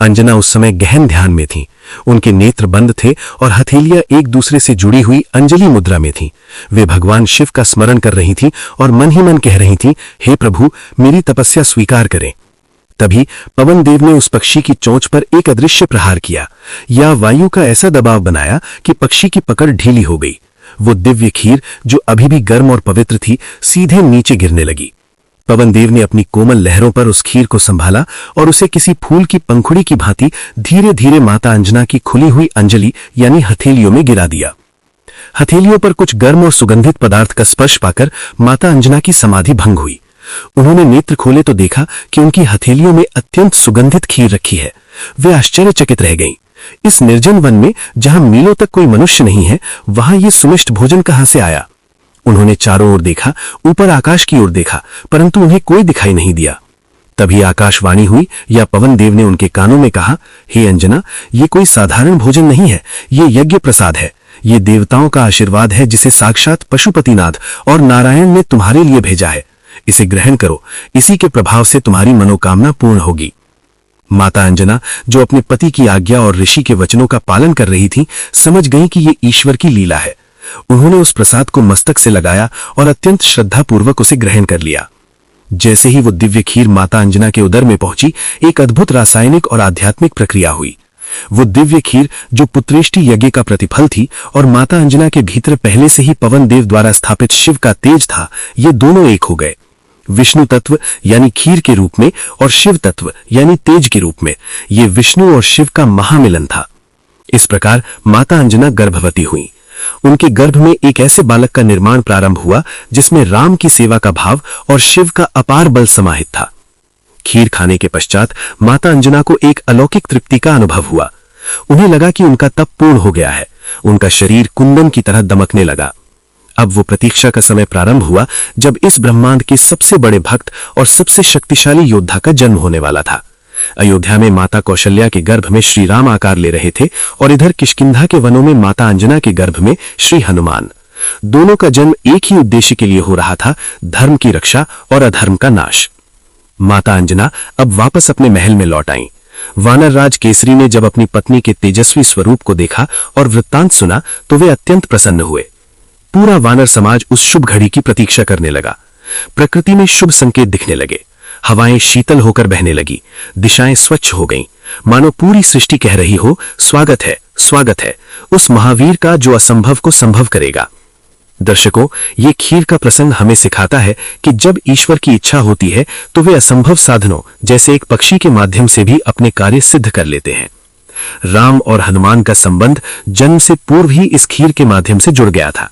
अंजना उस समय गहन ध्यान में थी। उनके नेत्र बंद थे और हथेलियां एक दूसरे से जुड़ी हुई अंजलि मुद्रा में थीं। वे भगवान शिव का स्मरण कर रही थीं और मन ही मन कह रही थीं, हे प्रभु, मेरी तपस्या स्वीकार करें। तभी पवन देव ने उस पक्षी की चोंच पर एक अदृश्य प्रहार किया, या वायु का ऐसा दबाव बनाया कि पक्षी की पकड़ ढीली हो गई। वो दिव्य खीर जो अभी भी गर्म और पवित्र थी, सीधे नीचे गिरने लगी। पवन देव ने अपनी कोमल लहरों पर उस खीर को संभाला और उसे किसी फूल की पंखुड़ी की भांति धीरे धीरे माता अंजना की खुली हुई अंजलि यानी हथेलियों में गिरा दिया। हथेलियों पर कुछ गर्म और सुगंधित पदार्थ का स्पर्श पाकर माता अंजना की समाधि भंग हुई। उन्होंने नेत्र खोले तो देखा कि उनकी हथेलियों में अत्यंत सुगंधित खीर रखी है। वे आश्चर्यचकित रह गईं। इस निर्जन वन में जहां मीलों तक कोई मनुष्य नहीं है, वहां ये सुमिष्ट भोजन कहां से आया? उन्होंने चारों ओर देखा, ऊपर आकाश की ओर देखा, परंतु उन्हें कोई दिखाई नहीं दिया। तभी आकाशवाणी हुई या पवन देव ने उनके कानों में कहा, हे अंजना, ये कोई साधारण भोजन नहीं है, ये यज्ञ प्रसाद है। ये देवताओं का आशीर्वाद है जिसे साक्षात पशुपतिनाथ और नारायण ने तुम्हारे लिए भेजा है। इसे ग्रहण करो, इसी के प्रभाव से तुम्हारी मनोकामना पूर्ण होगी। माता अंजना, जो अपने पति की आज्ञा और ऋषि के वचनों का पालन कर रही थी, समझ गई कि ये ईश्वर की लीला है। उन्होंने उस प्रसाद को मस्तक से लगाया और अत्यंत श्रद्धापूर्वक उसे ग्रहण कर लिया। जैसे ही वो दिव्य खीर माता अंजना के उदर में पहुंची, एक अद्भुत रासायनिक और आध्यात्मिक प्रक्रिया हुई। वो दिव्य खीर जो पुत्रेष्टि यज्ञ का प्रतिफल थी और माता अंजना के भीतर पहले से ही पवन देव द्वारा स्थापित शिव का तेज था, ये दोनों एक हो गए। विष्णु तत्व यानी खीर के रूप में और शिव तत्व यानी तेज के रूप में, ये विष्णु और शिव का महामिलन था। इस प्रकार माता अंजना गर्भवती हुई। उनके गर्भ में एक ऐसे बालक का निर्माण प्रारंभ हुआ जिसमें राम की सेवा का भाव और शिव का अपार बल समाहित था। खीर खाने के पश्चात माता अंजना को एक अलौकिक तृप्ति का अनुभव हुआ। उन्हें लगा कि उनका तप पूर्ण हो गया है। उनका शरीर कुंदन की तरह दमकने लगा। अब वो प्रतीक्षा का समय प्रारंभ हुआ जब इस ब्रह्मांड के सबसे बड़े भक्त और सबसे शक्तिशाली योद्धा का जन्म होने वाला था। अयोध्या में माता कौशल्या के गर्भ में श्री राम आकार ले रहे थे और इधर किष्किंधा के वनों में माता अंजना के गर्भ में श्री हनुमान। दोनों का जन्म एक ही उद्देश्य के लिए हो रहा था, धर्म की रक्षा और अधर्म का नाश। माता अंजना अब वापस अपने महल में लौट आईं। वानर राज केसरी ने जब अपनी पत्नी के तेजस्वी स्वरूप को देखा और वृत्तांत सुना तो वे अत्यंत प्रसन्न हुए। पूरा वानर समाज उस शुभ घड़ी की प्रतीक्षा करने लगा। प्रकृति में शुभ संकेत दिखने लगे। हवाएं शीतल होकर बहने लगी, दिशाएं स्वच्छ हो गईं, मानो पूरी सृष्टि कह रही हो, स्वागत है उस महावीर का जो असंभव को संभव करेगा। दर्शकों, ये खीर का प्रसंग हमें सिखाता है कि जब ईश्वर की इच्छा होती है तो वे असंभव साधनों जैसे एक पक्षी के माध्यम से भी अपने कार्य सिद्ध कर लेते हैं। राम और हनुमान का संबंध जन्म से पूर्व ही इस खीर के माध्यम से जुड़ गया था।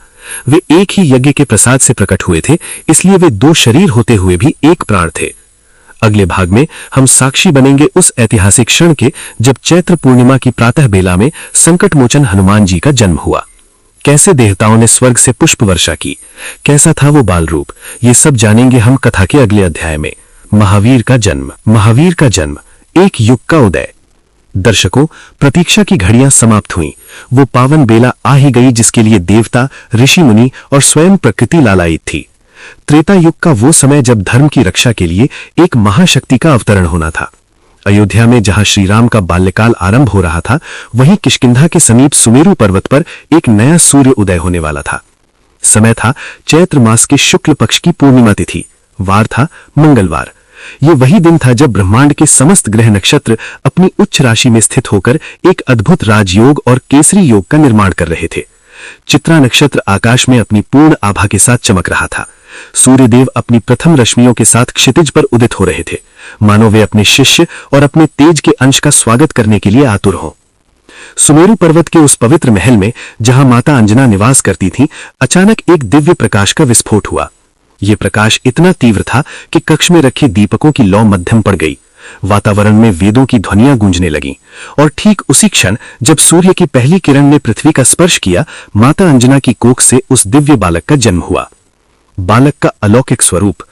वे एक ही यज्ञ के प्रसाद से प्रकट हुए थे, इसलिए वे दो शरीर होते हुए भी एक प्राण थे। अगले भाग में हम साक्षी बनेंगे उस ऐतिहासिक क्षण के जब चैत्र पूर्णिमा की प्रातः बेला में संकट मोचन हनुमान जी का जन्म हुआ। कैसे देवताओं ने स्वर्ग से पुष्प वर्षा की, कैसा था वो बाल रूप, ये सब जानेंगे हम कथा के अगले अध्याय में। महावीर का जन्म, एक युग का उदय। दर्शकों, प्रतीक्षा की घड़ियां समाप्त हुईं। वो पावन बेला आ ही गई जिसके लिए देवता, ऋषि मुनि और स्वयं प्रकृति लालायित थी। त्रेता युग का वो समय जब धर्म की रक्षा के लिए एक महाशक्ति का अवतरण होना था। अयोध्या में जहां श्री राम का बाल्यकाल आरंभ हो रहा था, वहीं किष्किंधा के समीप सुमेरु पर्वत पर एक नया सूर्य उदय होने वाला था। समय था चैत्र मास के शुक्ल पक्ष की पूर्णिमा तिथि। वार था मंगलवार। ये वही दिन था जब ब्रह्मांड के समस्त ग्रह नक्षत्र अपनी उच्च राशि में स्थित होकर एक अद्भुत राजयोग और केसरी योग का निर्माण कर रहे थे। चित्रा नक्षत्र आकाश में अपनी पूर्ण आभा के साथ चमक रहा था। सूर्यदेव अपनी प्रथम रश्मियों के साथ क्षितिज पर उदित हो रहे थे, मानो वे अपने शिष्य और अपने तेज के अंश का स्वागत करने के लिए आतुर हों। सुमेरु पर्वत के उस पवित्र महल में जहां माता अंजना निवास करती थीं, अचानक एक दिव्य प्रकाश का विस्फोट हुआ। यह प्रकाश इतना तीव्र था कि कक्ष में रखे दीपकों की लौ मध्यम पड़ गई। वातावरण में वेदों की ध्वनियां गूंजने लगीं और ठीक उसी क्षण जब सूर्य की पहली किरण ने पृथ्वी का स्पर्श किया, माता अंजना की कोख से उस दिव्य बालक का जन्म हुआ। बालक का अलौकिक स्वरूप,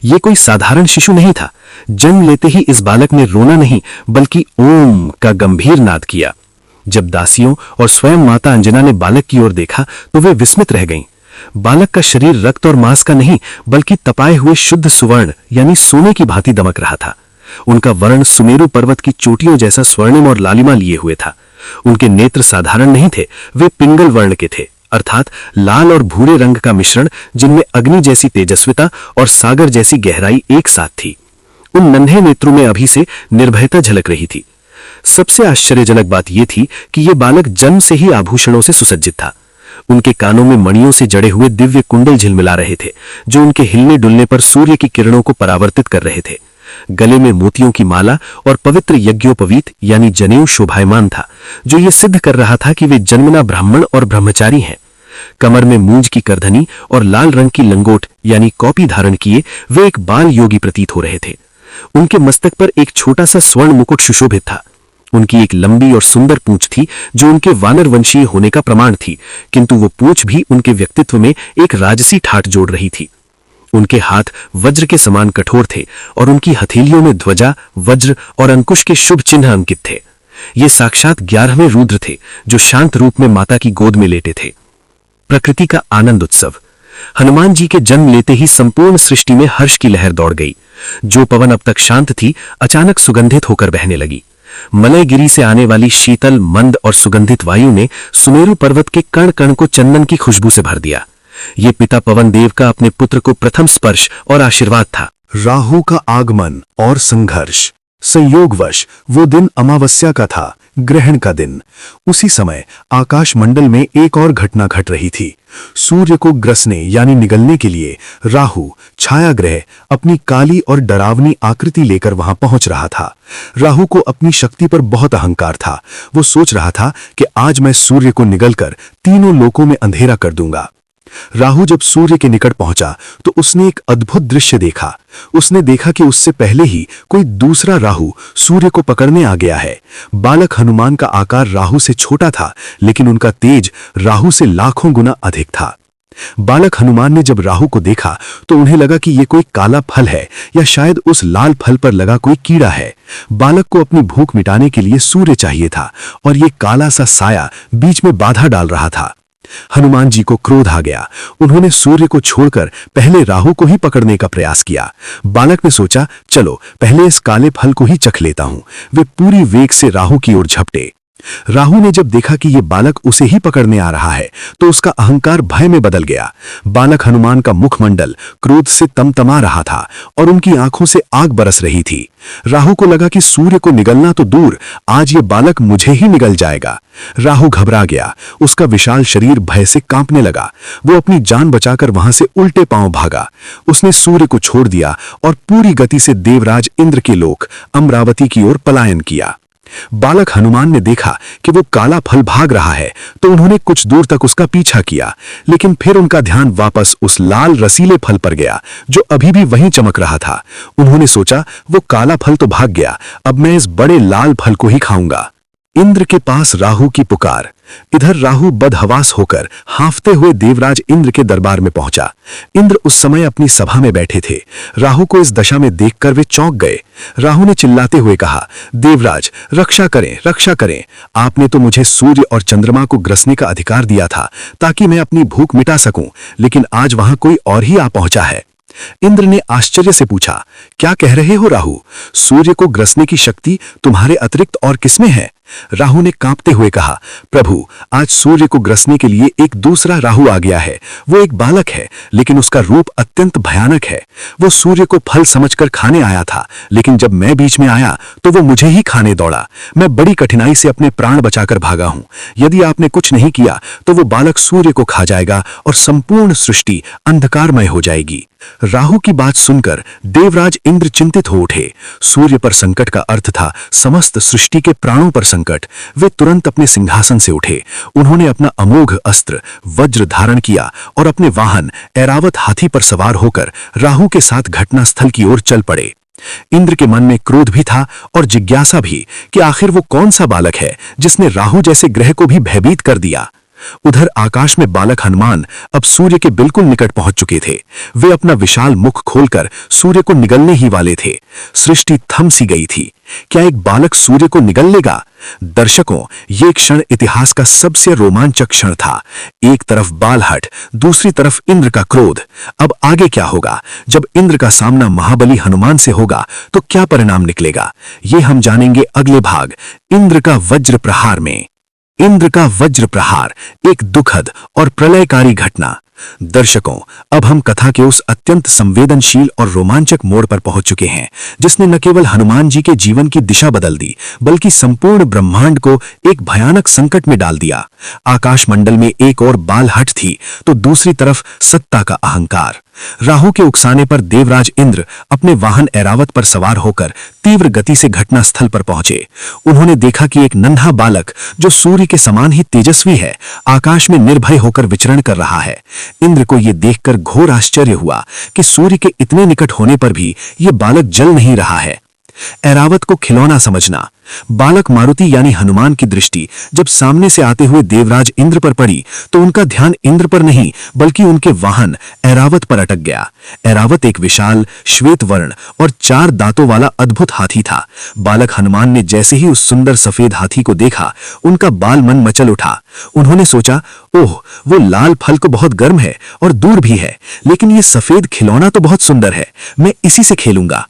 ये कोई साधारण शिशु नहीं था। जन्म लेते ही इस बालक ने रोना नहीं बल्कि ओम का गंभीर नाद किया। जब दासियों और स्वयं माता अंजना ने बालक की ओर देखा तो वे विस्मित रह गईं। बालक का शरीर रक्त और मांस का नहीं बल्कि तपाए हुए शुद्ध सुवर्ण यानी सोने की भांति दमक रहा था। उनका वर्ण सुमेरु पर्वत की चोटियों जैसा स्वर्णिम और लालिमा लिए हुए था। उनके नेत्र साधारण नहीं थे, वे पिंगल वर्ण के थे, अर्थात लाल और भूरे रंग का मिश्रण जिनमें अग्नि जैसी तेजस्विता और सागर जैसी गहराई एक साथ थी। उन नन्हे नेत्रों में अभी से निर्भयता झलक रही थी। सबसे आश्चर्यजनक बात यह थी कि यह बालक जन्म से ही आभूषणों से सुसज्जित था। उनके कानों में मणियों से जड़े हुए दिव्य कुंडल झिलमिला रहे थे, जो उनके हिलने डुलने पर सूर्य की किरणों को परावर्तित कर रहे थे। गले में मोतियों की माला और पवित्र यज्ञोपवीत यानी जनेऊ शोभायमान था, जो ये सिद्ध कर रहा था कि वे जन्मना ब्राह्मण और ब्रह्मचारी हैं। कमर में मूंज की करधनी और लाल रंग की लंगोट यानी कॉपी धारण किए वे एक बाल योगी प्रतीत हो रहे थे। उनके मस्तक पर एक छोटा सा स्वर्ण मुकुट सुशोभित था। उनकी एक लंबी और सुंदर पूंछ थी, जो उनके वानर वंशीय होने का प्रमाण थी, किंतु वो पूंछ भी उनके व्यक्तित्व में एक राजसी ठाठ जोड़ रही थी। उनके हाथ वज्र के समान कठोर थे और उनकी हथेलियों में ध्वजा, वज्र और अंकुश के शुभ चिन्ह अंकित थे। ये साक्षात 11वें रुद्र थे, जो शांत रूप में माता की गोद में लेटे थे। प्रकृति का आनंद उत्सव। हनुमान जी के जन्म लेते ही संपूर्ण सृष्टि में हर्ष की लहर दौड़ गई। जो पवन अब तक शांत थी, अचानक सुगंधित होकर बहने लगी। मलयगिरी से आने वाली शीतल, मंद और सुगंधित वायु ने सुमेरु पर्वत के कण कण को चंदन की खुशबू से भर दिया। ये पिता पवन देव का अपने पुत्र को प्रथम स्पर्श और आशीर्वाद था। राहु का आगमन और संघर्ष। संयोगवश वो दिन अमावस्या का था, ग्रहण का दिन। उसी समय आकाश मंडल में एक और घटना घट रही थी। सूर्य को ग्रसने यानी निगलने के लिए राहु छाया ग्रह अपनी काली और डरावनी आकृति लेकर वहां पहुंच रहा था। राहु को अपनी शक्ति पर बहुत अहंकार था। वो सोच रहा था कि आज मैं सूर्य को निगलकर तीनों लोकों में अंधेरा कर दूंगा। राहु जब सूर्य के निकट पहुंचा तो उसने एक अद्भुत दृश्य देखा। उसने देखा कि उससे पहले ही कोई दूसरा राहु सूर्य को पकड़ने आ गया है। बालक हनुमान का आकार राहु से छोटा था, लेकिन उनका तेज राहु से लाखों गुना अधिक था। बालक हनुमान ने जब राहु को देखा तो उन्हें लगा कि यह कोई काला फल है या शायद उस लाल फल पर लगा कोई कीड़ा है। बालक को अपनी भूख मिटाने के लिए सूर्य चाहिए था और यह काला सा साया बीच में बाधा डाल रहा था। हनुमान जी को क्रोध आ गया। उन्होंने सूर्य को छोड़कर पहले राहु को ही पकड़ने का प्रयास किया। बालक ने सोचा, चलो पहले इस काले फल को ही चख लेता हूं। वे पूरी वेग से राहु की ओर झपटे। राहु ने जब देखा कि यह बालक उसे ही पकड़ने आ रहा है तो उसका अहंकार भय में बदल गया। बालक हनुमान का मुखमंडल क्रोध से तमतमा रहा था और उनकी आंखों से आग बरस रही थी। राहु को लगा कि सूर्य को निगलना तो दूर, आज ये बालक मुझे ही निगल जाएगा। राहु घबरा गया। उसका विशाल शरीर भय से कांपने लगा। वो अपनी जान बचाकर वहां से उल्टे पांव भागा। उसने सूर्य को छोड़ दिया और पूरी गति से देवराज इंद्र के लोक अमरावती की ओर पलायन किया। बालक हनुमान ने देखा कि वो काला फल भाग रहा है तो उन्होंने कुछ दूर तक उसका पीछा किया, लेकिन फिर उनका ध्यान वापस उस लाल रसीले फल पर गया जो अभी भी वहीं चमक रहा था। उन्होंने सोचा, वो काला फल तो भाग गया, अब मैं इस बड़े लाल फल को ही खाऊंगा। इंद्र के पास राहु की पुकार। इधर राहु बदहवास होकर हांफते हुए देवराज इंद्र के दरबार में पहुंचा। इंद्र उस समय अपनी सभा में बैठे थे। राहु को इस दशा में देखकर वे चौंक गए। राहु ने चिल्लाते हुए कहा, देवराज रक्षा करें, रक्षा करें। आपने तो मुझे सूर्य और चंद्रमा को ग्रसने का अधिकार दिया था ताकि मैं अपनी भूख मिटा सकूं, लेकिन आज वहां कोई और ही आ पहुंचा है। इंद्र ने आश्चर्य से पूछा, क्या कह रहे हो राहु? सूर्य को ग्रसने की शक्ति तुम्हारे अतिरिक्त और किसमें है? राहु ने कांपते हुए कहा, प्रभु, आज सूर्य को ग्रसने के लिए एक दूसरा राहु आ गया है। वो एक बालक है, लेकिन उसका रूप अत्यंत भयानक है। वो सूर्य को फल समझकर खाने आया था, लेकिन जब मैं बीच में आया तो वो मुझे ही खाने दौड़ा। मैं बड़ी कठिनाई से अपने प्राण बचाकर भागा हूं। यदि आपने कुछ नहीं किया तो वो बालक सूर्य को खा जाएगा और संपूर्ण सृष्टि अंधकारमय हो जाएगी। राहु की बात सुनकर देवराज इंद्र चिंतित हो उठे। सूर्य पर संकट का अर्थ था समस्त सृष्टि के प्राणों पर संकट। वे तुरंत अपने सिंहासन से उठे। उन्होंने अपना अमोघ अस्त्र वज्र धारण किया और अपने वाहन ऐरावत हाथी पर सवार होकर राहु के साथ घटनास्थल की ओर चल पड़े। इंद्र के मन में क्रोध भी था और जिज्ञासा भी कि आखिर वो कौन सा बालक है जिसने राहु जैसे ग्रह को भी भयभीत कर दिया। उधर आकाश में बालक हनुमान अब सूर्य के बिल्कुल निकट पहुंच चुके थे। वे अपना विशाल मुख खोलकर सूर्य को निगलने ही वाले थे। सृष्टि थम सी गई थी। क्या एक बालक सूर्य को निगल लेगा? दर्शकों, ये क्षण इतिहास का सबसे रोमांचक क्षण था। एक तरफ बालहट, दूसरी तरफ इंद्र का क्रोध। अब आगे क्या होगा? जब इंद्र का सामना महाबली हनुमान से होगा तो क्या परिणाम निकलेगा? ये हम जानेंगे अगले भाग इंद्र का वज्र प्रहार में। इंद्र का वज्र प्रहार एक दुखद और प्रलयकारी घटना। दर्शकों, अब हम कथा के उस अत्यंत संवेदनशील और रोमांचक मोड़ पर पहुंच चुके हैं जिसने न केवल हनुमान जी के जीवन की दिशा बदल दी बल्कि संपूर्ण ब्रह्मांड को एक भयानक संकट में डाल दिया। आकाश मंडल में एक और बाल हट थी तो दूसरी तरफ सत्ता का अहंकार। राहु के उकसाने पर देवराज इंद्र अपने वाहन ऐरावत पर सवार होकर तीव्र गति से घटना स्थल पर पहुंचे। उन्होंने देखा कि एक नन्हा बालक जो सूर्य के समान ही तेजस्वी है, आकाश में निर्भय होकर विचरण कर रहा है। इंद्र को यह देखकर घोर आश्चर्य हुआ कि सूर्य के इतने निकट होने पर भी यह बालक जल नहीं रहा है। ऐरावत को खिलौना समझना। बालक मारुति यानी हनुमान की दृष्टि जब सामने से आते हुए देवराज इंद्र पर पड़ी तो उनका ध्यान इंद्र पर नहीं बल्कि उनके वाहन ऐरावत पर अटक गया। ऐरावत एक विशाल श्वेत वर्ण और 4 दांतों वाला अद्भुत हाथी था। बालक हनुमान ने जैसे ही उस सुंदर सफेद हाथी को देखा, उनका बाल मन मचल उठा। उन्होंने सोचा, ओह, वो लाल फल को बहुत गर्म है और दूर भी है, लेकिन ये सफेद खिलौना तो बहुत सुंदर है, मैं इसी से खेलूंगा।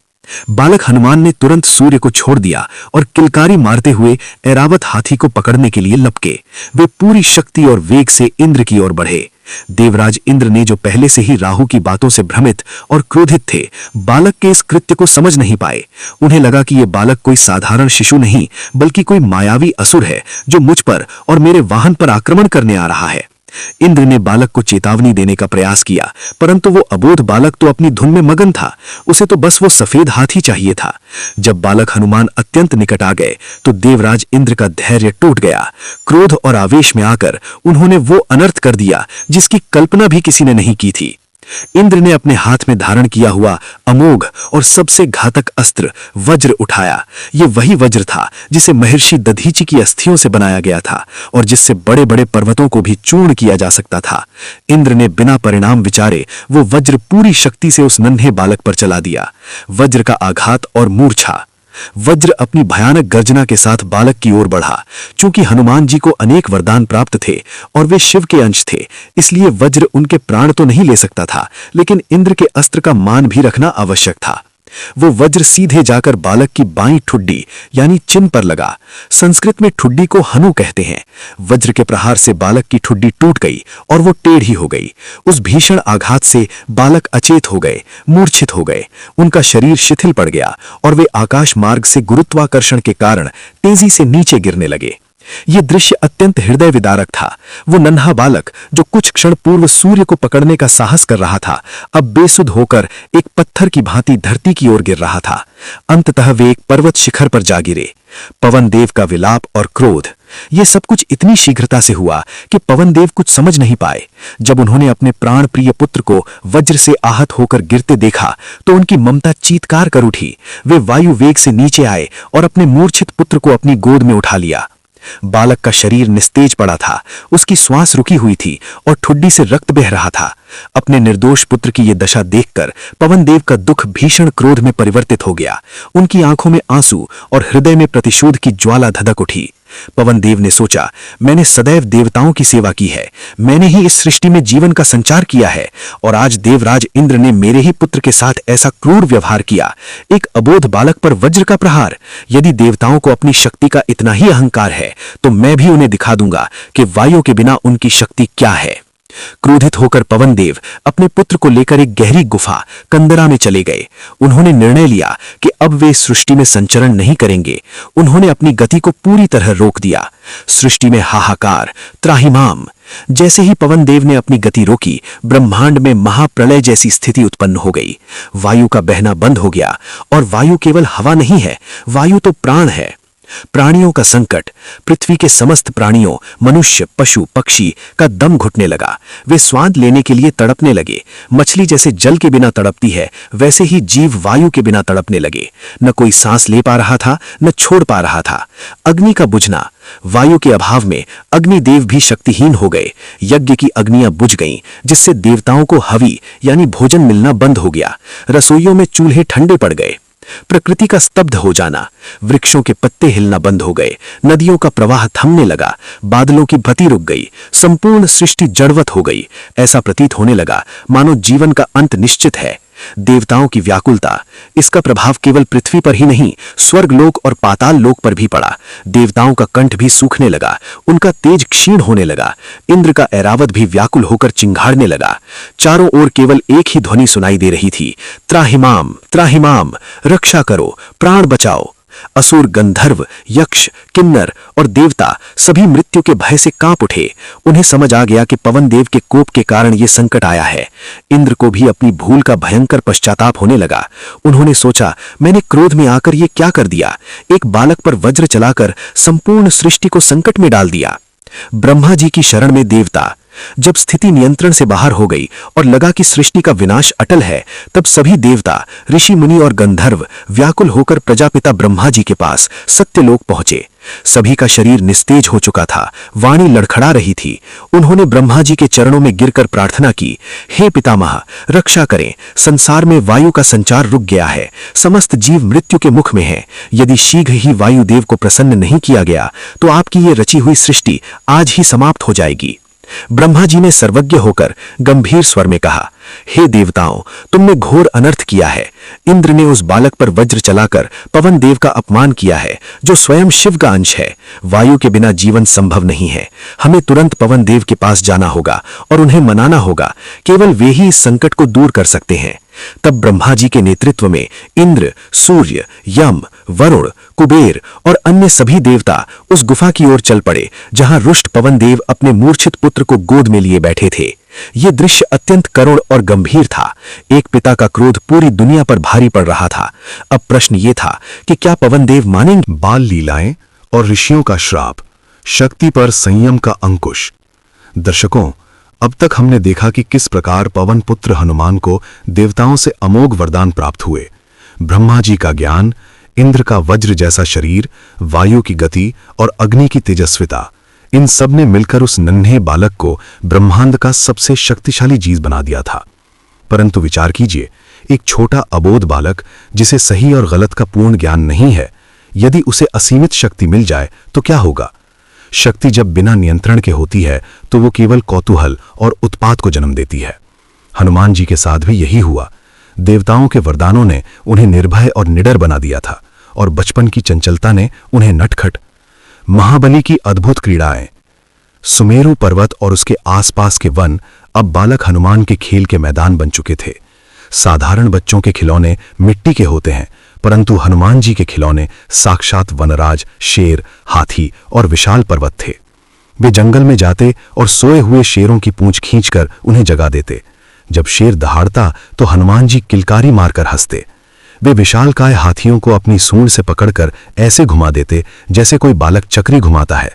बालक हनुमान ने तुरंत सूर्य को छोड़ दिया और किलकारी मारते हुए ऐरावत हाथी को पकड़ने के लिए लपके। वे पूरी शक्ति और वेग से इंद्र की ओर बढ़े। देवराज इंद्र ने, जो पहले से ही राहु की बातों से भ्रमित और क्रोधित थे, बालक के इस कृत्य को समझ नहीं पाए। उन्हें लगा कि यह बालक कोई साधारण शिशु नहीं बल्कि कोई मायावी असुर है जो मुझ पर और मेरे वाहन पर आक्रमण करने आ रहा है। इंद्र ने बालक को चेतावनी देने का प्रयास किया, परंतु वो अबोध बालक तो अपनी धुन में मगन था। उसे तो बस वो सफेद हाथी चाहिए था। जब बालक हनुमान अत्यंत निकट आ गए तो देवराज इंद्र का धैर्य टूट गया। क्रोध और आवेश में आकर उन्होंने वो अनर्थ कर दिया जिसकी कल्पना भी किसी ने नहीं की थी। इंद्र ने अपने हाथ में धारण किया हुआ अमोघ और सबसे घातक अस्त्र वज्र उठाया। यह वही वज्र था जिसे महर्षि दधीचि की अस्थियों से बनाया गया था और जिससे बड़े बड़े पर्वतों को भी चूर्ण किया जा सकता था। इंद्र ने बिना परिणाम विचारे वो वज्र पूरी शक्ति से उस नन्हे बालक पर चला दिया। वज्र का आघात और मूर्छा। वज्र अपनी भयानक गर्जना के साथ बालक की ओर बढ़ा। चूंकि हनुमान जी को अनेक वरदान प्राप्त थे और वे शिव के अंश थे, इसलिए वज्र उनके प्राण तो नहीं ले सकता था, लेकिन इंद्र के अस्त्र का मान भी रखना आवश्यक था। वो वज्र सीधे जाकर बालक की बाईं ठुड्डी यानी चिन पर लगा। संस्कृत में ठुड्डी को हनु कहते हैं। वज्र के प्रहार से बालक की ठुड्डी टूट गई और वो टेढ़ी हो गई। उस भीषण आघात से बालक अचेत हो गए, मूर्छित हो गए। उनका शरीर शिथिल पड़ गया और वे आकाश मार्ग से गुरुत्वाकर्षण के कारण तेजी से नीचे गिरने लगे। यह दृश्य अत्यंत हृदय विदारक था। वो नन्हा बालक जो कुछ क्षण पूर्व सूर्य को पकड़ने का साहस कर रहा था, अब बेसुध होकर एक पत्थर की भांति धरती की ओर गिर रहा था। अंततः वे एक पर्वत शिखर पर जा गिरे। पवन देव का विलाप और क्रोध, ये सब कुछ इतनी शीघ्रता से हुआ कि पवन देव कुछ समझ नहीं पाए। जब उन्होंने अपने प्राण प्रिय पुत्र को वज्र से आहत होकर गिरते देखा तो उनकी ममता चीत्कार कर उठी। वे वायु वेग से नीचे आए और अपने मूर्छित पुत्र को अपनी गोद में उठा लिया। बालक का शरीर निस्तेज पड़ा था, उसकी श्वास रुकी हुई थी और ठुड्डी से रक्त बह रहा था। अपने निर्दोष पुत्र की यह दशा देखकर पवन देव का दुख भीषण क्रोध में परिवर्तित हो गया। उनकी आंखों में आंसू और हृदय में प्रतिशोध की ज्वाला धधक उठी। पवन देव ने सोचा, मैंने सदैव देवताओं की सेवा की है, मैंने ही इस सृष्टि में जीवन का संचार किया है, और आज देवराज इंद्र ने मेरे ही पुत्र के साथ ऐसा क्रूर व्यवहार किया। एक अबोध बालक पर वज्र का प्रहार। यदि देवताओं को अपनी शक्ति का इतना ही अहंकार है तो मैं भी उन्हें दिखा दूंगा कि वायु के बिना उनकी शक्ति क्या है। क्रोधित होकर पवन देव अपने पुत्र को लेकर एक गहरी गुफा कंदरा में चले गए। उन्होंने निर्णय लिया कि अब वे सृष्टि में संचरण नहीं करेंगे। उन्होंने अपनी गति को पूरी तरह रोक दिया। सृष्टि में हाहाकार, त्राहिमाम। जैसे ही पवन देव ने अपनी गति रोकी, ब्रह्मांड में महाप्रलय जैसी स्थिति उत्पन्न हो गई। वायु का बहना बंद हो गया, और वायु केवल हवा नहीं है, वायु तो प्राण है। प्राणियों का संकट। पृथ्वी के समस्त प्राणियों, मनुष्य, पशु, पक्षी का दम घुटने लगा। वे स्वाद लेने के लिए तड़पने लगे। मछली जैसे जल के बिना तड़पती है, वैसे ही जीव वायु के बिना तड़पने लगे। न कोई सांस ले पा रहा था, न छोड़ पा रहा था। अग्नि का बुझना। वायु के अभाव में अग्निदेव भी शक्तिहीन हो गए। यज्ञ की अग्नियां बुझ गईं, जिससे देवताओं को हवि यानी भोजन मिलना बंद हो गया। रसोइयों में चूल्हे ठंडे पड़ गए। प्रकृति का स्तब्ध हो जाना। वृक्षों के पत्ते हिलना बंद हो गए। नदियों का प्रवाह थमने लगा। बादलों की गति रुक गई। संपूर्ण सृष्टि जड़वत हो गई। ऐसा प्रतीत होने लगा मानो जीवन का अंत निश्चित है। देवताओं की व्याकुलता। इसका प्रभाव केवल पृथ्वी पर ही नहीं, स्वर्गलोक और पाताल लोक पर भी पड़ा। देवताओं का कंठ भी सूखने लगा, उनका तेज क्षीण होने लगा। इंद्र का ऐरावत भी व्याकुल होकर चिंघाड़ने लगा। चारों ओर केवल एक ही ध्वनि सुनाई दे रही थी, त्राहिमाम त्राहिमाम, रक्षा करो, प्राण बचाओ। असुर, गंधर्व, यक्ष, किन्नर और देवता सभी मृत्यु के भय से कांप उठे। उन्हें समझ आ गया कि पवन देव के कोप के कारण ये संकट आया है। इंद्र को भी अपनी भूल का भयंकर पश्चाताप होने लगा। उन्होंने सोचा, मैंने क्रोध में आकर ये क्या कर दिया, एक बालक पर वज्र चलाकर संपूर्ण सृष्टि को संकट में डाल दिया। ब्रह्मा जी की शरण में देवता। जब स्थिति नियंत्रण से बाहर हो गई और लगा कि सृष्टि का विनाश अटल है, तब सभी देवता, ऋषि, मुनि और गंधर्व व्याकुल होकर प्रजापिता ब्रह्मा जी के पास सत्यलोक पहुंचे। सभी का शरीर निस्तेज हो चुका था, वाणी लड़खड़ा रही थी। उन्होंने ब्रह्मा जी के चरणों में गिरकर प्रार्थना की, हे पितामह, रक्षा करें, संसार में वायु का संचार रुक गया है, समस्त जीव मृत्यु के मुख में हैं। यदि शीघ्र ही वायुदेव को प्रसन्न नहीं किया गया तो आपकी ये रची हुई सृष्टि आज ही समाप्त हो जाएगी। ब्रह्मा जी ने सर्वज्ञ होकर गंभीर स्वर में कहा, हे देवताओं, तुमने घोर अनर्थ किया है। इंद्र ने उस बालक पर वज्र चलाकर पवन देव का अपमान किया है, जो स्वयं शिव का अंश है। वायु के बिना जीवन संभव नहीं है। हमें तुरंत पवन देव के पास जाना होगा और उन्हें मनाना होगा। केवल वे ही इस संकट को दूर कर सकते हैं। तब ब्रह्मा जी के नेतृत्व में इंद्र, सूर्य, यम, वरुण, कुबेर और अन्य सभी देवता उस गुफा की ओर चल पड़े, जहां रुष्ट पवन देव अपने मूर्छित पुत्र को गोद में लिए बैठे थे। यह दृश्य अत्यंत करुण और गंभीर था। एक पिता का क्रोध पूरी दुनिया पर भारी पड़ रहा था। अब प्रश्न यह था कि क्या पवन देव मानेंगे? बाल लीलाएं और ऋषियों का श्राप, शक्ति पर संयम का अंकुश। दर्शकों, अब तक हमने देखा कि किस प्रकार पवन पुत्र हनुमान को देवताओं से अमोघ वरदान प्राप्त हुए। ब्रह्मा जी का ज्ञान, इंद्र का वज्र जैसा शरीर, वायु की गति और अग्नि की तेजस्विता, इन सब ने मिलकर उस नन्हे बालक को ब्रह्मांड का सबसे शक्तिशाली जीव बना दिया था। परंतु विचार कीजिए, एक छोटा अबोध बालक जिसे सही और गलत का पूर्ण ज्ञान नहीं है, यदि उसे असीमित शक्ति मिल जाए तो क्या होगा? शक्ति जब बिना नियंत्रण के होती है तो वो केवल कौतूहल और उत्पात को जन्म देती है। हनुमान जी के साथ भी यही हुआ। देवताओं के वरदानों ने उन्हें निर्भय और निडर बना दिया था और बचपन की चंचलता ने उन्हें नटखट। महाबली की अद्भुत क्रीड़ाएं, सुमेरु पर्वत और उसके आसपास के वन अब बालक हनुमान के खेल के मैदान बन चुके थे। साधारण बच्चों के खिलौने मिट्टी के होते हैं, परंतु हनुमान जी के खिलौने साक्षात वनराज, शेर, हाथी और विशाल पर्वत थे। वे जंगल में जाते और सोए हुए शेरों की पूंछ खींचकर उन्हें जगा देते। जब शेर दहाड़ता तो हनुमान जी किलकारी मारकर हंसते। वे विशालकाय हाथियों को अपनी सूंड से पकड़कर ऐसे घुमा देते जैसे कोई बालक चक्री घुमाता है।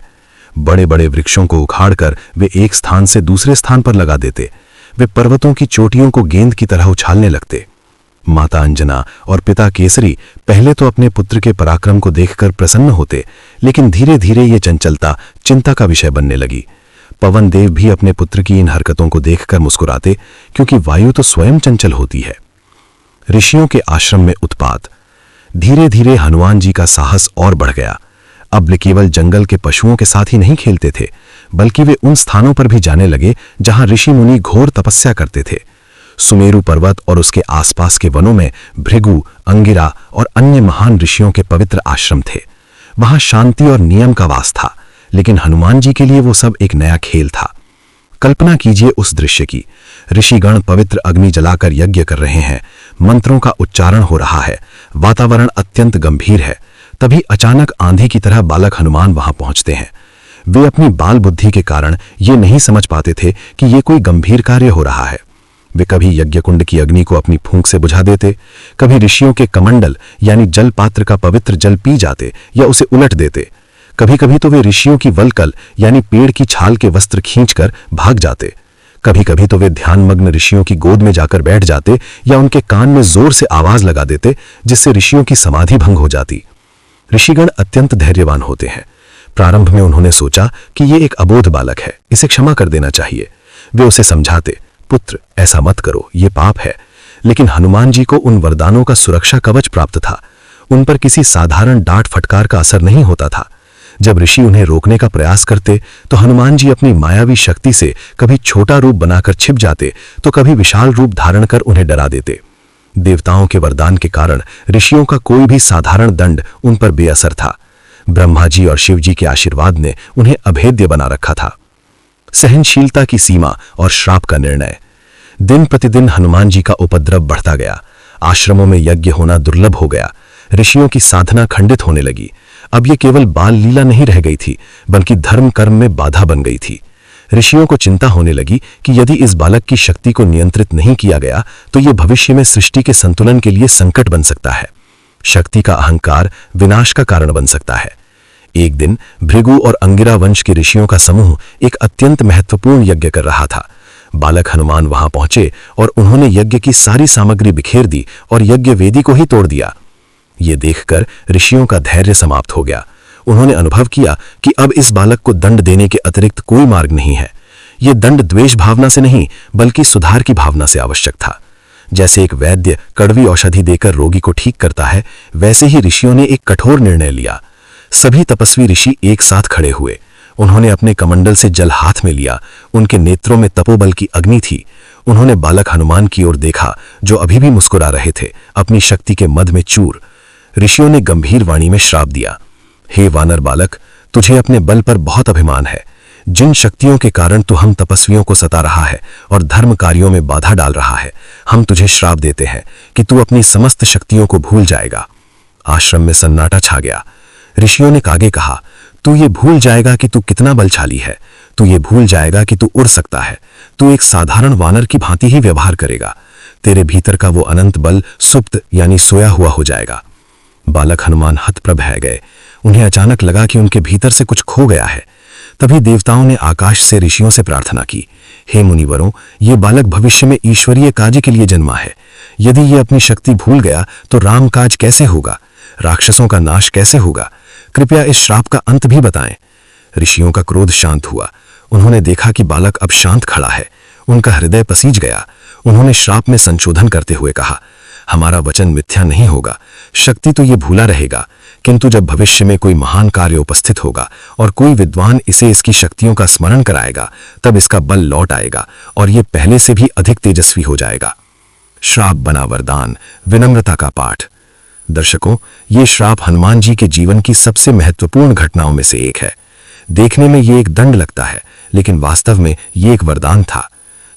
बड़े बड़े वृक्षों को उखाड़कर वे एक स्थान से दूसरे स्थान पर लगा देते। वे पर्वतों की चोटियों को गेंद की तरह उछालने लगते। माता अंजना और पिता केसरी पहले तो अपने पुत्र के पराक्रम को देखकर प्रसन्न होते, लेकिन धीरे धीरे ये चंचलता चिंता का विषय बनने लगी। पवन देव भी अपने पुत्र की इन हरकतों को देखकर मुस्कुराते, क्योंकि वायु तो स्वयं चंचल होती है। ऋषियों के आश्रम में उत्पात। धीरे धीरे हनुमान जी का साहस और बढ़ गया। अब वे केवल जंगल के पशुओं के साथ ही नहीं खेलते थे, बल्कि वे उन स्थानों पर भी जाने लगे जहां ऋषि मुनि घोर तपस्या करते थे। सुमेरु पर्वत और उसके आसपास के वनों में भृगु, अंगिरा और अन्य महान ऋषियों के पवित्र आश्रम थे। वहां शांति और नियम का वास था, लेकिन हनुमान जी के लिए वो सब एक नया खेल था। कल्पना कीजिए उस दृश्य की। ऋषिगण पवित्र अग्नि जलाकर यज्ञ कर रहे हैं, मंत्रों का उच्चारण हो रहा है, वातावरण अत्यंत गंभीर है। तभी अचानक आंधी की तरह बालक हनुमान वहां पहुंचते हैं। वे अपनी बाल बुद्धि के कारण ये नहीं समझ पाते थे कि ये कोई गंभीर कार्य हो रहा है। वे कभी यज्ञकुंड की अग्नि को अपनी फूंक से बुझा देते, कभी ऋषियों के कमंडल यानी जल पात्र का पवित्र जल पी जाते या उसे उलट देते। कभी कभी तो वे ऋषियों की वलकल यानी पेड़ की छाल के वस्त्र खींचकर भाग जाते। कभी कभी तो वे ध्यानमग्न ऋषियों की गोद में जाकर बैठ जाते या उनके कान में जोर से आवाज लगा देते, जिससे ऋषियों की समाधि भंग हो जाती। ऋषिगण अत्यंत धैर्यवान होते हैं। प्रारंभ में उन्होंने सोचा कि ये एक अबोध बालक है, इसे क्षमा कर देना चाहिए। वे उसे समझाते, पुत्र ऐसा मत करो, ये पाप है। लेकिन हनुमान जी को उन वरदानों का सुरक्षा कवच प्राप्त था। उन पर किसी साधारण डांट फटकार का असर नहीं होता था। जब ऋषि उन्हें रोकने का प्रयास करते तो हनुमान जी अपनी मायावी शक्ति से कभी छोटा रूप बनाकर छिप जाते तो कभी विशाल रूप धारण कर उन्हें डरा देते। देवताओं के वरदान के कारण ऋषियों का कोई भी साधारण दंड उन पर बेअसर था। ब्रह्मा जी और शिव जी के आशीर्वाद ने उन्हें अभेद्य बना रखा था। सहनशीलता की सीमा और श्राप का निर्णय। दिन प्रतिदिन हनुमान जी का उपद्रव बढ़ता गया। आश्रमों में यज्ञ होना दुर्लभ हो गया। ऋषियों की साधना खंडित होने लगी। अब ये केवल बाल लीला नहीं रह गई थी, बल्कि धर्म कर्म में बाधा बन गई थी। ऋषियों को चिंता होने लगी कि यदि इस बालक की शक्ति को नियंत्रित नहीं किया गया तो यह भविष्य में सृष्टि के संतुलन के लिए संकट बन सकता है। शक्ति का अहंकार विनाश का कारण बन सकता है। एक दिन भृगु और अंगिरा वंश के ऋषियों का समूह एक अत्यंत महत्वपूर्ण यज्ञ कर रहा था। बालक हनुमान वहां पहुंचे और उन्होंने यज्ञ की सारी सामग्री बिखेर दी और यज्ञ वेदी को ही तोड़ दिया। ये देखकर ऋषियों का धैर्य समाप्त हो गया। उन्होंने अनुभव किया कि अब इस बालक को दंड देने के अतिरिक्त कोई मार्ग नहीं है। यह दंड द्वेष भावना से नहीं, बल्कि सुधार की भावना से आवश्यक था। जैसे एक वैद्य कड़वी औषधि देकर रोगी को ठीक करता है, वैसे ही ऋषियों ने एक कठोर निर्णय लिया। सभी तपस्वी ऋषि एक साथ खड़े हुए। उन्होंने अपने कमंडल से जल हाथ में लिया। उनके नेत्रों में तपोबल की अग्नि थी। उन्होंने बालक हनुमान की ओर देखा, जो अभी भी मुस्कुरा रहे थे, अपनी शक्ति के मद में चूर। ऋषियों ने गंभीर वाणी में श्राप दिया, हे वानर बालक, तुझे अपने बल पर बहुत अभिमान है। जिन शक्तियों के कारण तू हम तपस्वियों को सता रहा है और धर्म कार्यों में बाधा डाल रहा है, हम तुझे श्राप देते हैं कि तू अपनी समस्त शक्तियों को भूल जाएगा। आश्रम में सन्नाटा छा गया। ऋषियों ने आगे कहा, तू ये भूल जाएगा कि तू कितना बलशाली है। तू ये भूल जाएगा कि तू उड़ सकता है। तू एक साधारण वानर की भांति ही व्यवहार करेगा। तेरे भीतर का वो अनंत बल सुप्त यानी सोया हुआ हो जाएगा। बालक हनुमान हतप्रभ रह गए। उन्हें अचानक लगा कि उनके भीतर से कुछ खो गया है। तभी देवताओं ने आकाश से ऋषियों से प्रार्थना की, हे मुनिवरों, ये बालक भविष्य में ईश्वरीय कार्य के लिए जन्मा है। यदि ये अपनी शक्ति भूल गया तो राम काज कैसे होगा, राक्षसों का नाश कैसे होगा? कृपया इस श्राप का अंत भी बताएं। ऋषियों का क्रोध शांत हुआ। उन्होंने देखा कि बालक अब शांत खड़ा है। उनका हृदय पसीज गया। उन्होंने श्राप में संशोधन करते हुए कहा, हमारा वचन मिथ्या नहीं होगा। शक्ति तो ये भूला रहेगा, किंतु जब भविष्य में कोई महान कार्य उपस्थित होगा और कोई विद्वान इसे इसकी शक्तियों का स्मरण कराएगा, तब इसका बल लौट आएगा और ये पहले से भी अधिक तेजस्वी हो जाएगा। श्राप बना वरदान, विनम्रता का पाठ। दर्शकों, ये श्राप हनुमान जी के जीवन की सबसे महत्वपूर्ण घटनाओं में से एक है। देखने में ये एक दंड लगता है, लेकिन वास्तव में ये एक वरदान था।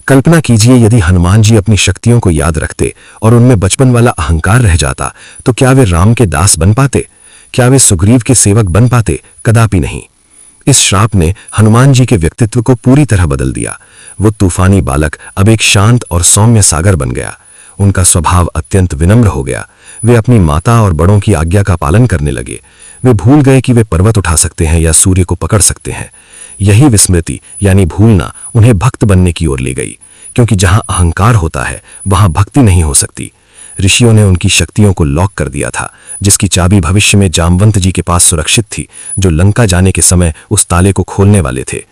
कल्पना कीजिए, यदि हनुमान जी अपनी शक्तियों को याद रखते और उनमें बचपन वाला अहंकार रह जाता, तो क्या वे राम के दास बन पाते? क्या वे सुग्रीव के सेवक बन पाते? कदापि नहीं। इस श्राप ने हनुमान जी के व्यक्तित्व को पूरी तरह बदल दिया। वो तूफानी बालक अब एक शांत और सौम्य सागर बन गया। उनका स्वभाव अत्यंत विनम्र हो गया। वे अपनी माता और बड़ों की आज्ञा का पालन करने लगे। वे भूल गए कि वे पर्वत उठा सकते हैं या सूर्य को पकड़ सकते हैं। यही विस्मृति यानी भूलना उन्हें भक्त बनने की ओर ले गई, क्योंकि जहां अहंकार होता है वहां भक्ति नहीं हो सकती। ऋषियों ने उनकी शक्तियों को लॉक कर दिया था, जिसकी चाबी भविष्य में जामवंत जी के पास सुरक्षित थी, जो लंका जाने के समय उस ताले को खोलने वाले थे।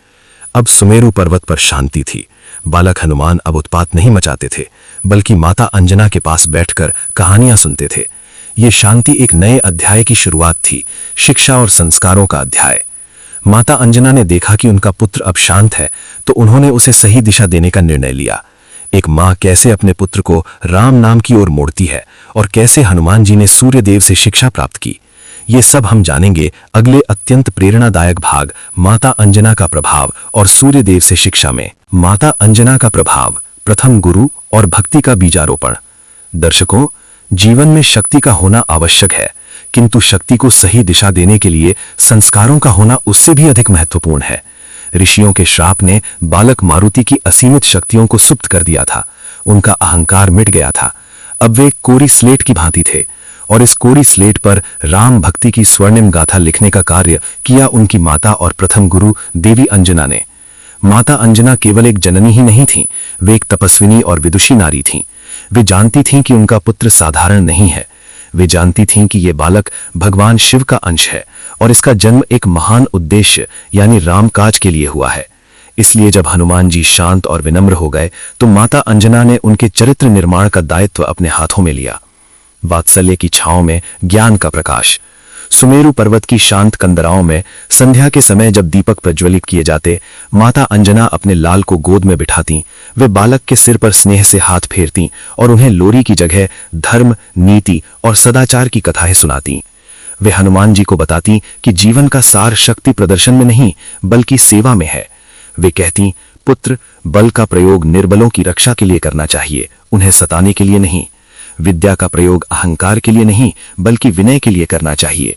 अब सुमेरु पर्वत पर शांति थी। बालक हनुमान अब उत्पात नहीं मचाते थे, बल्कि माता अंजना के पास बैठकर कहानियां सुनते थे। ये शांति एक नए अध्याय की शुरुआत थी, शिक्षा और संस्कारों का अध्याय। माता अंजना ने देखा कि उनका पुत्र अब शांत है, तो उन्होंने उसे सही दिशा देने का निर्णय लिया। एक माँ कैसे अपने पुत्र को राम नाम की ओर मोड़ती है और कैसे हनुमान जी ने सूर्यदेव से शिक्षा प्राप्त की, ये सब हम जानेंगे अगले अत्यंत प्रेरणादायक भाग, माता अंजना का प्रभाव और सूर्यदेव से शिक्षा में। माता अंजना का प्रभाव, प्रथम गुरु और भक्ति का बीजारोपण। दर्शकों, जीवन में शक्ति का होना आवश्यक है, किंतु शक्ति को सही दिशा देने के लिए संस्कारों का होना उससे भी अधिक महत्वपूर्ण है। ऋषियों के श्राप ने बालक मारुति की असीमित शक्तियों को सुप्त कर दिया था। उनका अहंकार मिट गया था। अब वे एक कोरी स्लेट की भांति थे और इस कोरी स्लेट पर राम भक्ति की स्वर्णिम गाथा लिखने का कार्य किया उनकी माता और प्रथम गुरु देवी अंजना ने। माता अंजना केवल एक जननी ही नहीं थी, वे एक तपस्विनी और विदुषी नारी थीं। वे जानती थीं कि उनका पुत्र साधारण नहीं है। वे जानती थीं कि यह बालक भगवान शिव का अंश है और इसका जन्म एक महान उद्देश्य यानी रामकाज के लिए हुआ है। इसलिए जब हनुमान जी शांत और विनम्र हो गए, तो माता अंजना ने उनके चरित्र निर्माण का दायित्व अपने हाथों में लिया। वात्सल्य की छांव में ज्ञान का प्रकाश। सुमेरु पर्वत की शांत कंदराओं में संध्या के समय जब दीपक प्रज्वलित किए जाते, माता अंजना अपने लाल को गोद में बिठाती, वे बालक के सिर पर स्नेह से हाथ फेरती और उन्हें लोरी की जगह धर्म, नीति और सदाचार की कथाएं सुनाती। वे हनुमान जी को बताती कि जीवन का सार शक्ति प्रदर्शन में नहीं बल्कि सेवा में है। वे कहती, पुत्र, बल का प्रयोग निर्बलों की रक्षा के लिए करना चाहिए, उन्हें सताने के लिए नहीं। विद्या का प्रयोग अहंकार के लिए नहीं बल्कि विनय के लिए करना चाहिए।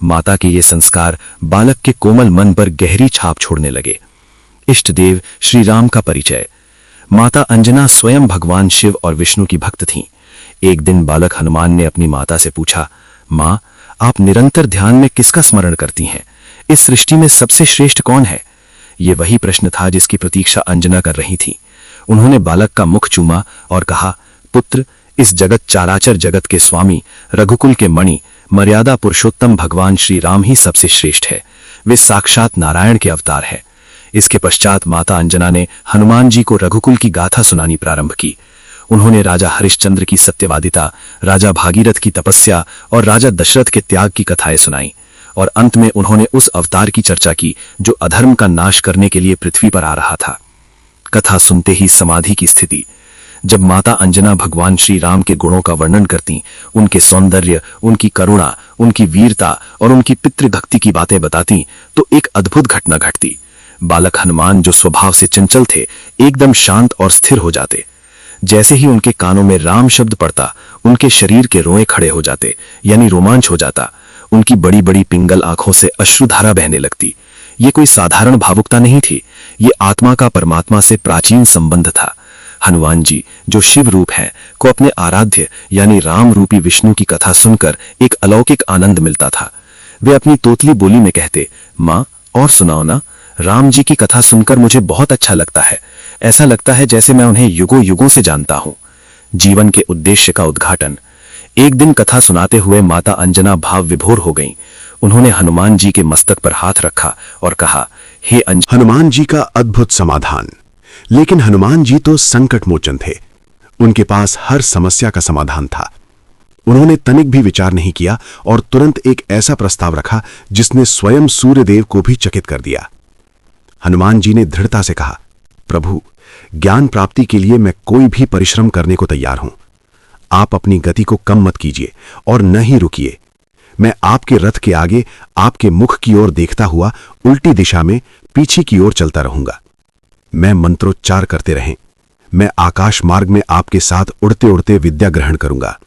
माता के ये संस्कार बालक के कोमल मन पर गहरी छाप छोड़ने लगे। इष्ट देव श्री राम का परिचय। माता अंजना स्वयं भगवान शिव और विष्णु की भक्त थीं। एक दिन बालक हनुमान ने अपनी माता से पूछा, माँ, आप निरंतर ध्यान में किसका स्मरण करती हैं? इस सृष्टि में सबसे श्रेष्ठ कौन है? ये वही प्रश्न था जिसकी प्रतीक्षा अंजना कर रही थी। उन्होंने बालक का मुख चूमा और कहा, पुत्र, इस जगत चाराचर जगत के स्वामी, रघुकुल के मणि, मर्यादा पुरुषोत्तम भगवान श्री राम ही सबसे श्रेष्ठ है। वे साक्षात नारायण के अवतार है। इसके पश्चात माता अंजना ने हनुमान जी को रघुकुल की गाथा सुनानी प्रारंभ की। उन्होंने राजा हरिश्चंद्र की सत्यवादिता, राजा भागीरथ की तपस्या और राजा दशरथ के त्याग की कथाएं सुनाई और अंत में उन्होंने उस अवतार की चर्चा की जो अधर्म का नाश करने के लिए पृथ्वी पर आ रहा था। कथा सुनते ही समाधि की स्थिति। जब माता अंजना भगवान श्री राम के गुणों का वर्णन करती, उनके सौंदर्य, उनकी करुणा, उनकी वीरता और उनकी पितृभक्ति की बातें बताती, तो एक अद्भुत घटना घटती। बालक हनुमान, जो स्वभाव से चंचल थे, एकदम शांत और स्थिर हो जाते। जैसे ही उनके कानों में राम शब्द पड़ता, उनके शरीर के रोए खड़े हो जाते, यानी रोमांच हो जाता। उनकी बड़ी बड़ी पिंगल आंखों से अश्रुधारा बहने लगती। ये कोई साधारण भावुकता नहीं थी, ये आत्मा का परमात्मा से प्राचीन संबंध था। हनुमान जी, जो शिव रूप हैं, को अपने आराध्य यानी राम रूपी विष्णु की कथा सुनकर एक अलौकिक आनंद मिलता था। वे अपनी तोतली बोली में कहते, माँ, और सुनाओ ना, राम जी की कथा सुनकर मुझे बहुत अच्छा लगता है। ऐसा लगता है जैसे मैं उन्हें युगों युगों से जानता हूं। जीवन के उद्देश्य का उद्घाटन। एक दिन कथा सुनाते हुए माता अंजना भाव विभोर हो गईं। उन्होंने हनुमान जी के मस्तक पर हाथ रखा और कहा, हे हनुमान जी का अद्भुत समाधान। लेकिन हनुमान जी तो संकट मोचन थे। उनके पास हर समस्या का समाधान था। उन्होंने तनिक भी विचार नहीं किया और तुरंत एक ऐसा प्रस्ताव रखा जिसने स्वयं सूर्यदेव को भी चकित कर दिया। हनुमान जी ने दृढ़ता से कहा, प्रभु, ज्ञान प्राप्ति के लिए मैं कोई भी परिश्रम करने को तैयार हूं। आप अपनी गति को कम मत कीजिए और न ही रुकिए। मैं आपके रथ के आगे आपके मुख की ओर देखता हुआ उल्टी दिशा में पीछे की ओर चलता रहूंगा। मैं मंत्रोच्चार करते रहें। मैं आकाश मार्ग में आपके साथ उड़ते उड़ते विद्या ग्रहण करूंगा।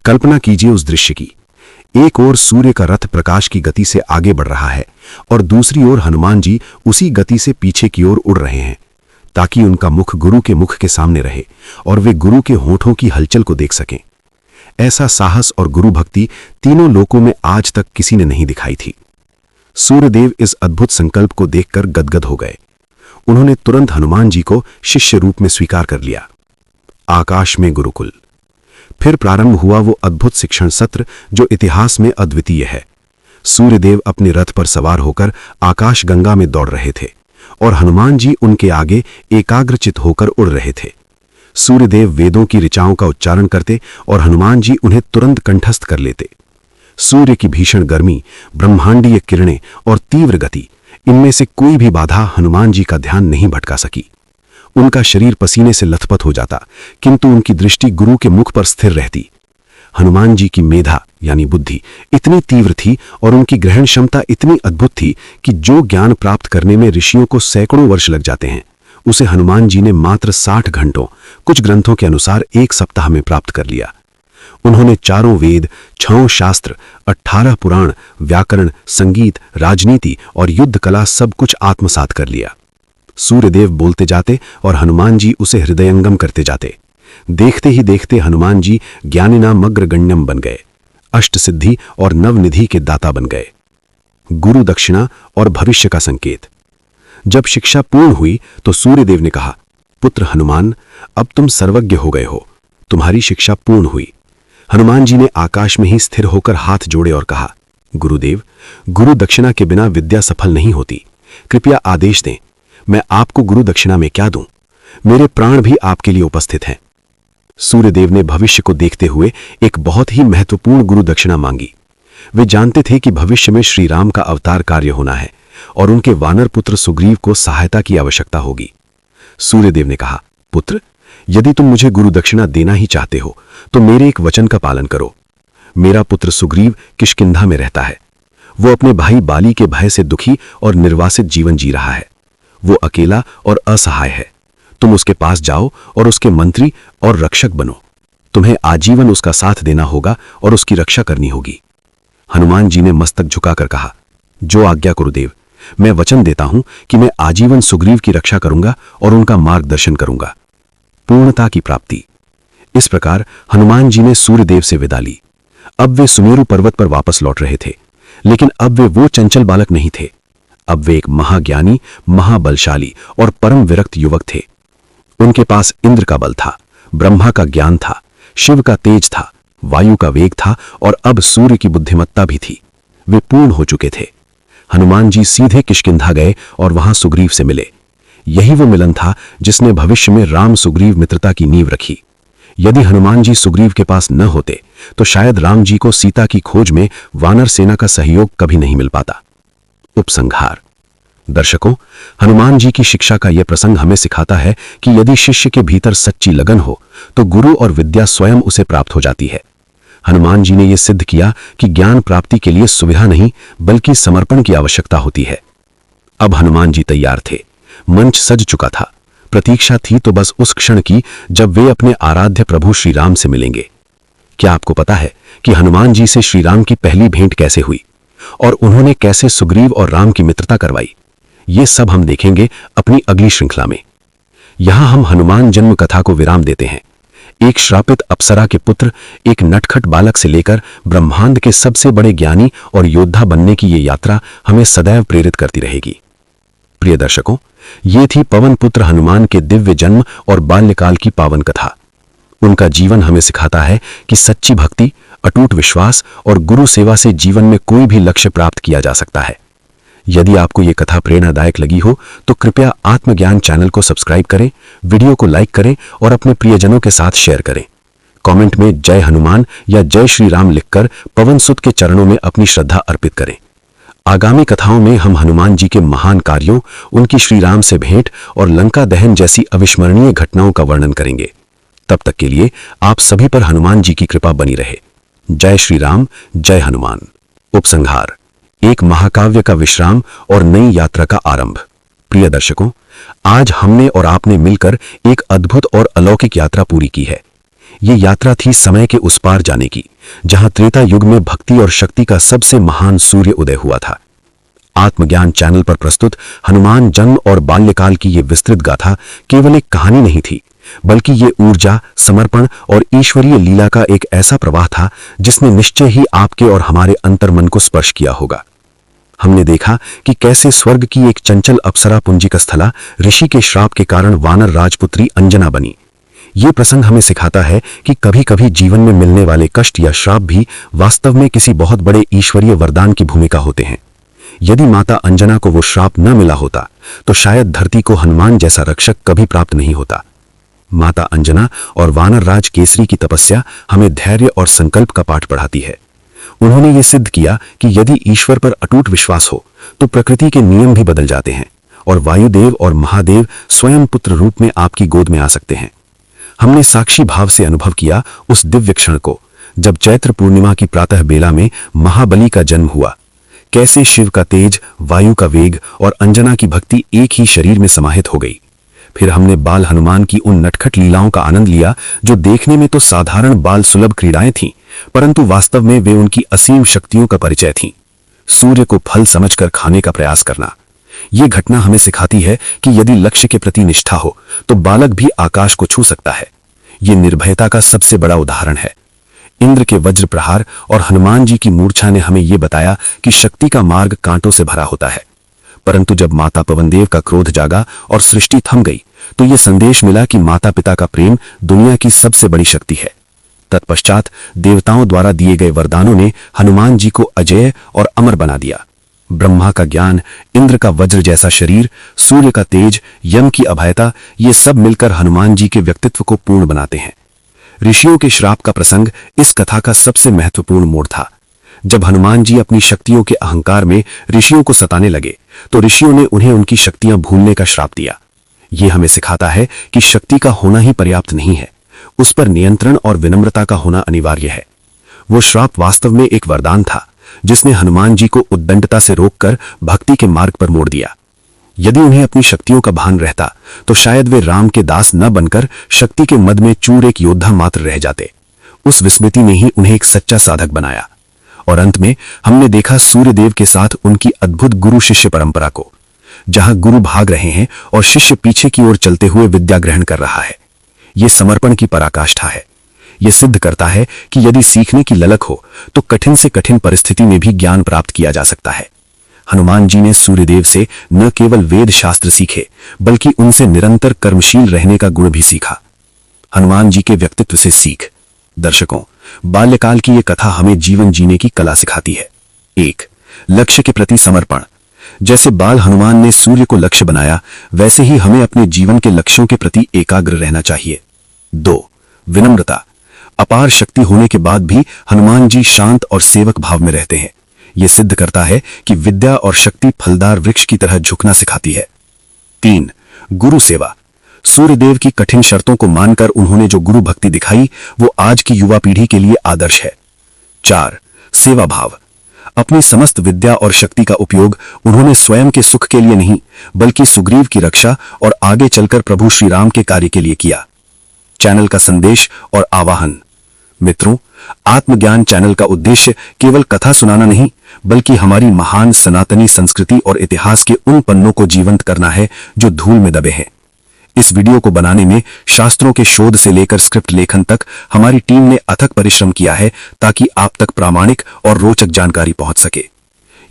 कल्पना कीजिए उस दृश्य की। एक ओर सूर्य का रथ प्रकाश की गति से आगे बढ़ रहा है और दूसरी ओर हनुमान जी उसी गति से पीछे की ओर उड़ रहे हैं, ताकि उनका मुख गुरु के मुख के सामने रहे और वे गुरु के होठों की हलचल को देख सकें। ऐसा साहस और गुरु भक्ति तीनों लोकों में आज तक किसी ने नहीं दिखाई थी। सूर्यदेव इस अद्भुत संकल्प को देखकर गदगद हो गए। उन्होंने तुरंत हनुमान जी को शिष्य रूप में स्वीकार कर लिया। आकाश में गुरुकुल। फिर प्रारंभ हुआ वो अद्भुत शिक्षण सत्र जो इतिहास में अद्वितीय है। सूर्यदेव अपने रथ पर सवार होकर आकाश गंगा में दौड़ रहे थे और हनुमान जी उनके आगे एकाग्रचित होकर उड़ रहे थे। सूर्यदेव वेदों की ऋचाओं का उच्चारण करते और हनुमान जी उन्हें तुरंत कंठस्थ कर लेते। सूर्य की भीषण गर्मी, ब्रह्मांडीय किरणें और तीव्र गति, इनमें से कोई भी बाधा हनुमान जी का ध्यान नहीं भटका सकी। उनका शरीर पसीने से लथपथ हो जाता, किंतु उनकी दृष्टि गुरु के मुख पर स्थिर रहती। हनुमान जी की मेधा यानी बुद्धि इतनी तीव्र थी और उनकी ग्रहण क्षमता इतनी अद्भुत थी कि जो ज्ञान प्राप्त करने में ऋषियों को सैकड़ों वर्ष लग जाते हैं, उसे हनुमान जी ने मात्र 60 घंटों, कुछ ग्रंथों के अनुसार 1 सप्ताह में प्राप्त कर लिया। उन्होंने 4 वेद, 6 शास्त्र, 18 पुराण, व्याकरण, संगीत, राजनीति और युद्ध कला सब कुछ आत्मसात कर लिया। सूर्यदेव बोलते जाते और हनुमान जी उसे हृदयंगम करते जाते। देखते ही देखते हनुमान जी ज्ञानिनाम अग्रगण्यम बन गए, अष्ट सिद्धि और नवनिधि के दाता बन गए। गुरु दक्षिणा और भविष्य का संकेत। जब शिक्षा पूर्ण हुई तो सूर्यदेव ने कहा, पुत्र हनुमान, अब तुम सर्वज्ञ हो गए हो, तुम्हारी शिक्षा पूर्ण हुई। हनुमान जी ने आकाश में ही स्थिर होकर हाथ जोड़े और कहा, गुरुदेव, गुरु दक्षिणा के बिना विद्या सफल नहीं होती। कृपया आदेश दें, मैं आपको गुरु दक्षिणा में क्या दूं? मेरे प्राण भी आपके लिए उपस्थित हैं। सूर्यदेव ने भविष्य को देखते हुए एक बहुत ही महत्वपूर्ण गुरु दक्षिणा मांगी। वे जानते थे कि भविष्य में श्री राम का अवतार कार्य होना है और उनके वानर पुत्र सुग्रीव को सहायता की आवश्यकता होगी। सूर्यदेव ने कहा, पुत्र, यदि तुम मुझे गुरु दक्षिणा देना ही चाहते हो तो मेरे एक वचन का पालन करो। मेरा पुत्र सुग्रीव किष्किंधा में रहता है। वो अपने भाई बाली के भय से दुखी और निर्वासित जीवन जी रहा है। वो अकेला और असहाय है। तुम उसके पास जाओ और उसके मंत्री और रक्षक बनो। तुम्हें आजीवन उसका साथ देना होगा और उसकी रक्षा करनी होगी। हनुमान जी ने मस्तक झुकाकर कहा, जो आज्ञा गुरुदेव, मैं वचन देता हूं कि मैं आजीवन सुग्रीव की रक्षा करूंगा और उनका मार्गदर्शन करूंगा। पूर्णता की प्राप्ति। इस प्रकार हनुमान जी ने सूर्यदेव से विदा ली। अब वे सुमेरु पर्वत पर वापस लौट रहे थे, लेकिन अब वे वो चंचल बालक नहीं थे। अब वे एक महाज्ञानी, महाबलशाली और परम विरक्त युवक थे। उनके पास इंद्र का बल था, ब्रह्मा का ज्ञान था, शिव का तेज था, वायु का वेग था और अब सूर्य की बुद्धिमत्ता भी थी। वे पूर्ण हो चुके थे। हनुमान जी सीधे किष्किंधा गए और वहां सुग्रीव से मिले। यही वो मिलन था जिसने भविष्य में राम सुग्रीव मित्रता की नींव रखी। यदि हनुमान जी सुग्रीव के पास न होते तो शायद राम जी को सीता की खोज में वानर सेना का सहयोग कभी नहीं मिल पाता। उपसंहार। दर्शकों, हनुमान जी की शिक्षा का यह प्रसंग हमें सिखाता है कि यदि शिष्य के भीतर सच्ची लगन हो तो गुरु और विद्या स्वयं उसे प्राप्त हो जाती है। हनुमान जी ने यह सिद्ध किया कि ज्ञान प्राप्ति के लिए सुविधा नहीं बल्कि समर्पण की आवश्यकता होती है। अब हनुमान जी तैयार थे। मंच सज चुका था। प्रतीक्षा थी तो बस उस क्षण की जब वे अपने आराध्य प्रभु श्री राम से मिलेंगे। क्या आपको पता है कि हनुमान जी से श्री राम की पहली भेंट कैसे हुई और उन्होंने कैसे सुग्रीव और राम की मित्रता करवाई? ये सब हम देखेंगे अपनी अगली श्रृंखला में। यहां हम हनुमान जन्म कथा को विराम देते हैं। एक श्रापित अप्सरा के पुत्र, एक नटखट बालक से लेकर ब्रह्मांड के सबसे बड़े ज्ञानी और योद्धा बनने की ये यात्रा हमें सदैव प्रेरित करती रहेगी। प्रिय दर्शकों, ये थी पवन पुत्र हनुमान के दिव्य जन्म और बाल्यकाल की पावन कथा। उनका जीवन हमें सिखाता है कि सच्ची भक्ति, अटूट विश्वास और गुरु सेवा से जीवन में कोई भी लक्ष्य प्राप्त किया जा सकता है। यदि आपको यह कथा प्रेरणादायक लगी हो तो कृपया आत्मज्ञान चैनल को सब्सक्राइब करें, वीडियो को लाइक करें और अपने प्रियजनों के साथ शेयर करें। कमेंट में जय हनुमान या जय श्री राम लिखकर पवन सुत के चरणों में अपनी श्रद्धा अर्पित करें। आगामी कथाओं में हम हनुमान जी के महान कार्यों, उनकी श्री राम से भेंट और लंका दहन जैसी अविस्मरणीय घटनाओं का वर्णन करेंगे। तब तक के लिए आप सभी पर हनुमान जी की कृपा बनी रहे। जय श्री राम, जय हनुमान। उपसंहार। एक महाकाव्य का विश्राम और नई यात्रा का आरंभ। प्रिय दर्शकों, आज हमने और आपने मिलकर एक अद्भुत और अलौकिक यात्रा पूरी की है। ये यात्रा थी समय के उस पार जाने की, जहां त्रेता युग में भक्ति और शक्ति का सबसे महान सूर्य उदय हुआ था। आत्मज्ञान चैनल पर प्रस्तुत हनुमान जन्म और बाल्यकाल की ये विस्तृत गाथा केवल एक कहानी नहीं थी, बल्कि ये ऊर्जा, समर्पण और ईश्वरीय लीला का एक ऐसा प्रवाह था जिसने निश्चय ही आपके और हमारे अंतर्मन को स्पर्श किया होगा। हमने देखा कि कैसे स्वर्ग की एक चंचल अप्सरा पुंजिकस्थला ऋषि के श्राप के कारण वानर राजपुत्री अंजना बनी। ये प्रसंग हमें सिखाता है कि कभी-कभी जीवन में मिलने वाले कष्ट या श्राप भी वास्तव में किसी बहुत बड़े ईश्वरीय वरदान की भूमिका होते हैं। यदि माता अंजना को वो श्राप न मिला होता तो शायद धरती को हनुमान जैसा रक्षक कभी प्राप्त नहीं होता। माता अंजना और वानर राज केसरी की तपस्या हमें धैर्य और संकल्प का पाठ पढ़ाती है। उन्होंने ये सिद्ध किया कि यदि ईश्वर पर अटूट विश्वास हो तो प्रकृति के नियम भी बदल जाते हैं और वायुदेव और महादेव स्वयं पुत्र रूप में आपकी गोद में आ सकते हैं। हमने साक्षी भाव से अनुभव किया उस दिव्य क्षण को जब चैत्र पूर्णिमा की प्रातः बेला में महाबली का जन्म हुआ। कैसे शिव का तेज, वायु का वेग और अंजना की भक्ति एक ही शरीर में समाहित हो गई। फिर हमने बाल हनुमान की उन नटखट लीलाओं का आनंद लिया जो देखने में तो साधारण बाल सुलभ क्रीड़ाएं थीं, परंतु वास्तव में वे उनकी असीम शक्तियों का परिचय थीं। सूर्य को फल समझकर खाने का प्रयास करना। ये घटना हमें सिखाती है कि यदि लक्ष्य के प्रति निष्ठा हो तो बालक भी आकाश को छू सकता है। ये निर्भयता का सबसे बड़ा उदाहरण है। इंद्र के वज्र प्रहार और हनुमान जी की मूर्छा ने हमें यह बताया कि शक्ति का मार्ग कांटों से भरा होता है। परंतु जब माता पवनदेव का क्रोध जागा और सृष्टि थम गई तो यह संदेश मिला कि माता पिता का प्रेम दुनिया की सबसे बड़ी शक्ति है। तत्पश्चात देवताओं द्वारा दिए गए वरदानों ने हनुमान जी को अजेय और अमर बना दिया। ब्रह्मा का ज्ञान, इंद्र का वज्र जैसा शरीर, सूर्य का तेज, यम की अभयता, ये सब मिलकर हनुमान जी के व्यक्तित्व को पूर्ण बनाते हैं। ऋषियों के श्राप का प्रसंग इस कथा का सबसे महत्वपूर्ण मोड़ था। जब हनुमान जी अपनी शक्तियों के अहंकार में ऋषियों को सताने लगे तो ऋषियों ने उन्हें उनकी शक्तियां भूलने का श्राप दिया। यह हमें सिखाता है कि शक्ति का होना ही पर्याप्त नहीं है, उस पर नियंत्रण और विनम्रता का होना अनिवार्य है। वो श्राप वास्तव में एक वरदान था जिसने हनुमान जी को उद्दंडता से रोककर भक्ति के मार्ग पर मोड़ दिया। यदि उन्हें अपनी शक्तियों का भान रहता तो शायद वे राम के दास न बनकर शक्ति के मद में चूर एक योद्धा मात्र रह जाते। उस विस्मृति ने ही उन्हें एक सच्चा साधक बनाया। और अंत में हमने देखा सूर्यदेव के साथ उनकी अद्भुत गुरु शिष्य परंपरा को, जहां गुरु भाग रहे हैं और शिष्य पीछे की ओर चलते हुए विद्या ग्रहण कर रहा है। यह समर्पण की पराकाष्ठा है। यह सिद्ध करता है कि यदि सीखने की ललक हो तो कठिन से कठिन परिस्थिति में भी ज्ञान प्राप्त किया जा सकता है। हनुमान जी ने सूर्यदेव से न केवल वेद शास्त्र सीखे बल्कि उनसे निरंतर कर्मशील रहने का गुण भी सीखा। हनुमान जी के व्यक्तित्व से सीख। दर्शकों, बाल्यकाल की यह कथा हमें जीवन जीने की कला सिखाती है। 1. लक्ष्य के प्रति समर्पण। जैसे बाल हनुमान ने सूर्य को लक्ष्य बनाया, वैसे ही हमें अपने जीवन के लक्ष्यों के प्रति एकाग्र रहना चाहिए। 2. विनम्रता। अपार शक्ति होने के बाद भी हनुमान जी शांत और सेवक भाव में रहते हैं। यह सिद्ध करता है कि विद्या और शक्ति फलदार वृक्ष की तरह झुकना सिखाती है। 3. गुरु सेवा। सूर्यदेव की कठिन शर्तों को मानकर उन्होंने जो गुरु भक्ति दिखाई वो आज की युवा पीढ़ी के लिए आदर्श है। 4. सेवा भाव। अपनी समस्त विद्या और शक्ति का उपयोग उन्होंने स्वयं के सुख के लिए नहीं बल्कि सुग्रीव की रक्षा और आगे चलकर प्रभु श्री राम के कार्य के लिए किया। चैनल का संदेश और आवाहन। मित्रों, आत्मज्ञान चैनल का उद्देश्य केवल कथा सुनाना नहीं बल्कि हमारी महान सनातनी संस्कृति और इतिहास के उन पन्नों को जीवंत करना है जो धूल में दबे हैं। इस वीडियो को बनाने में शास्त्रों के शोध से लेकर स्क्रिप्ट लेखन तक हमारी टीम ने अथक परिश्रम किया है ताकि आप तक प्रामाणिक और रोचक जानकारी पहुंच सके।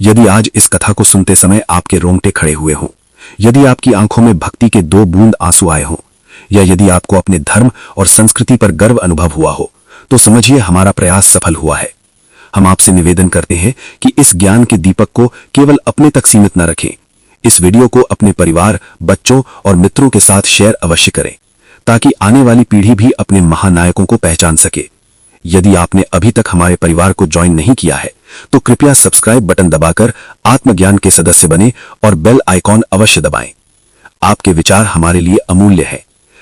यदि आज इस कथा को सुनते समय आपके रोंगटे खड़े हुए हों, यदि आपकी आंखों में भक्ति के 2 बूंद आंसू आए हों, या यदि आपको अपने धर्म और संस्कृति पर गर्व अनुभव हुआ हो, तो समझिए हमारा प्रयास सफल हुआ है। हम आपसे निवेदन करते हैं कि इस ज्ञान के दीपक को केवल अपने तक सीमित न रखें। इस वीडियो को अपने परिवार, बच्चों और मित्रों के साथ शेयर अवश्य करें ताकि आने वाली पीढ़ी भी अपने महानायकों को पहचान सके। यदि आपने अभी तक हमारे परिवार को ज्वाइन नहीं किया है तो कृपया सब्सक्राइब बटन दबाकर आत्मज्ञान के सदस्य बने और बेल आइकॉन अवश्य दबाएं। आपके विचार हमारे लिए अमूल्य है।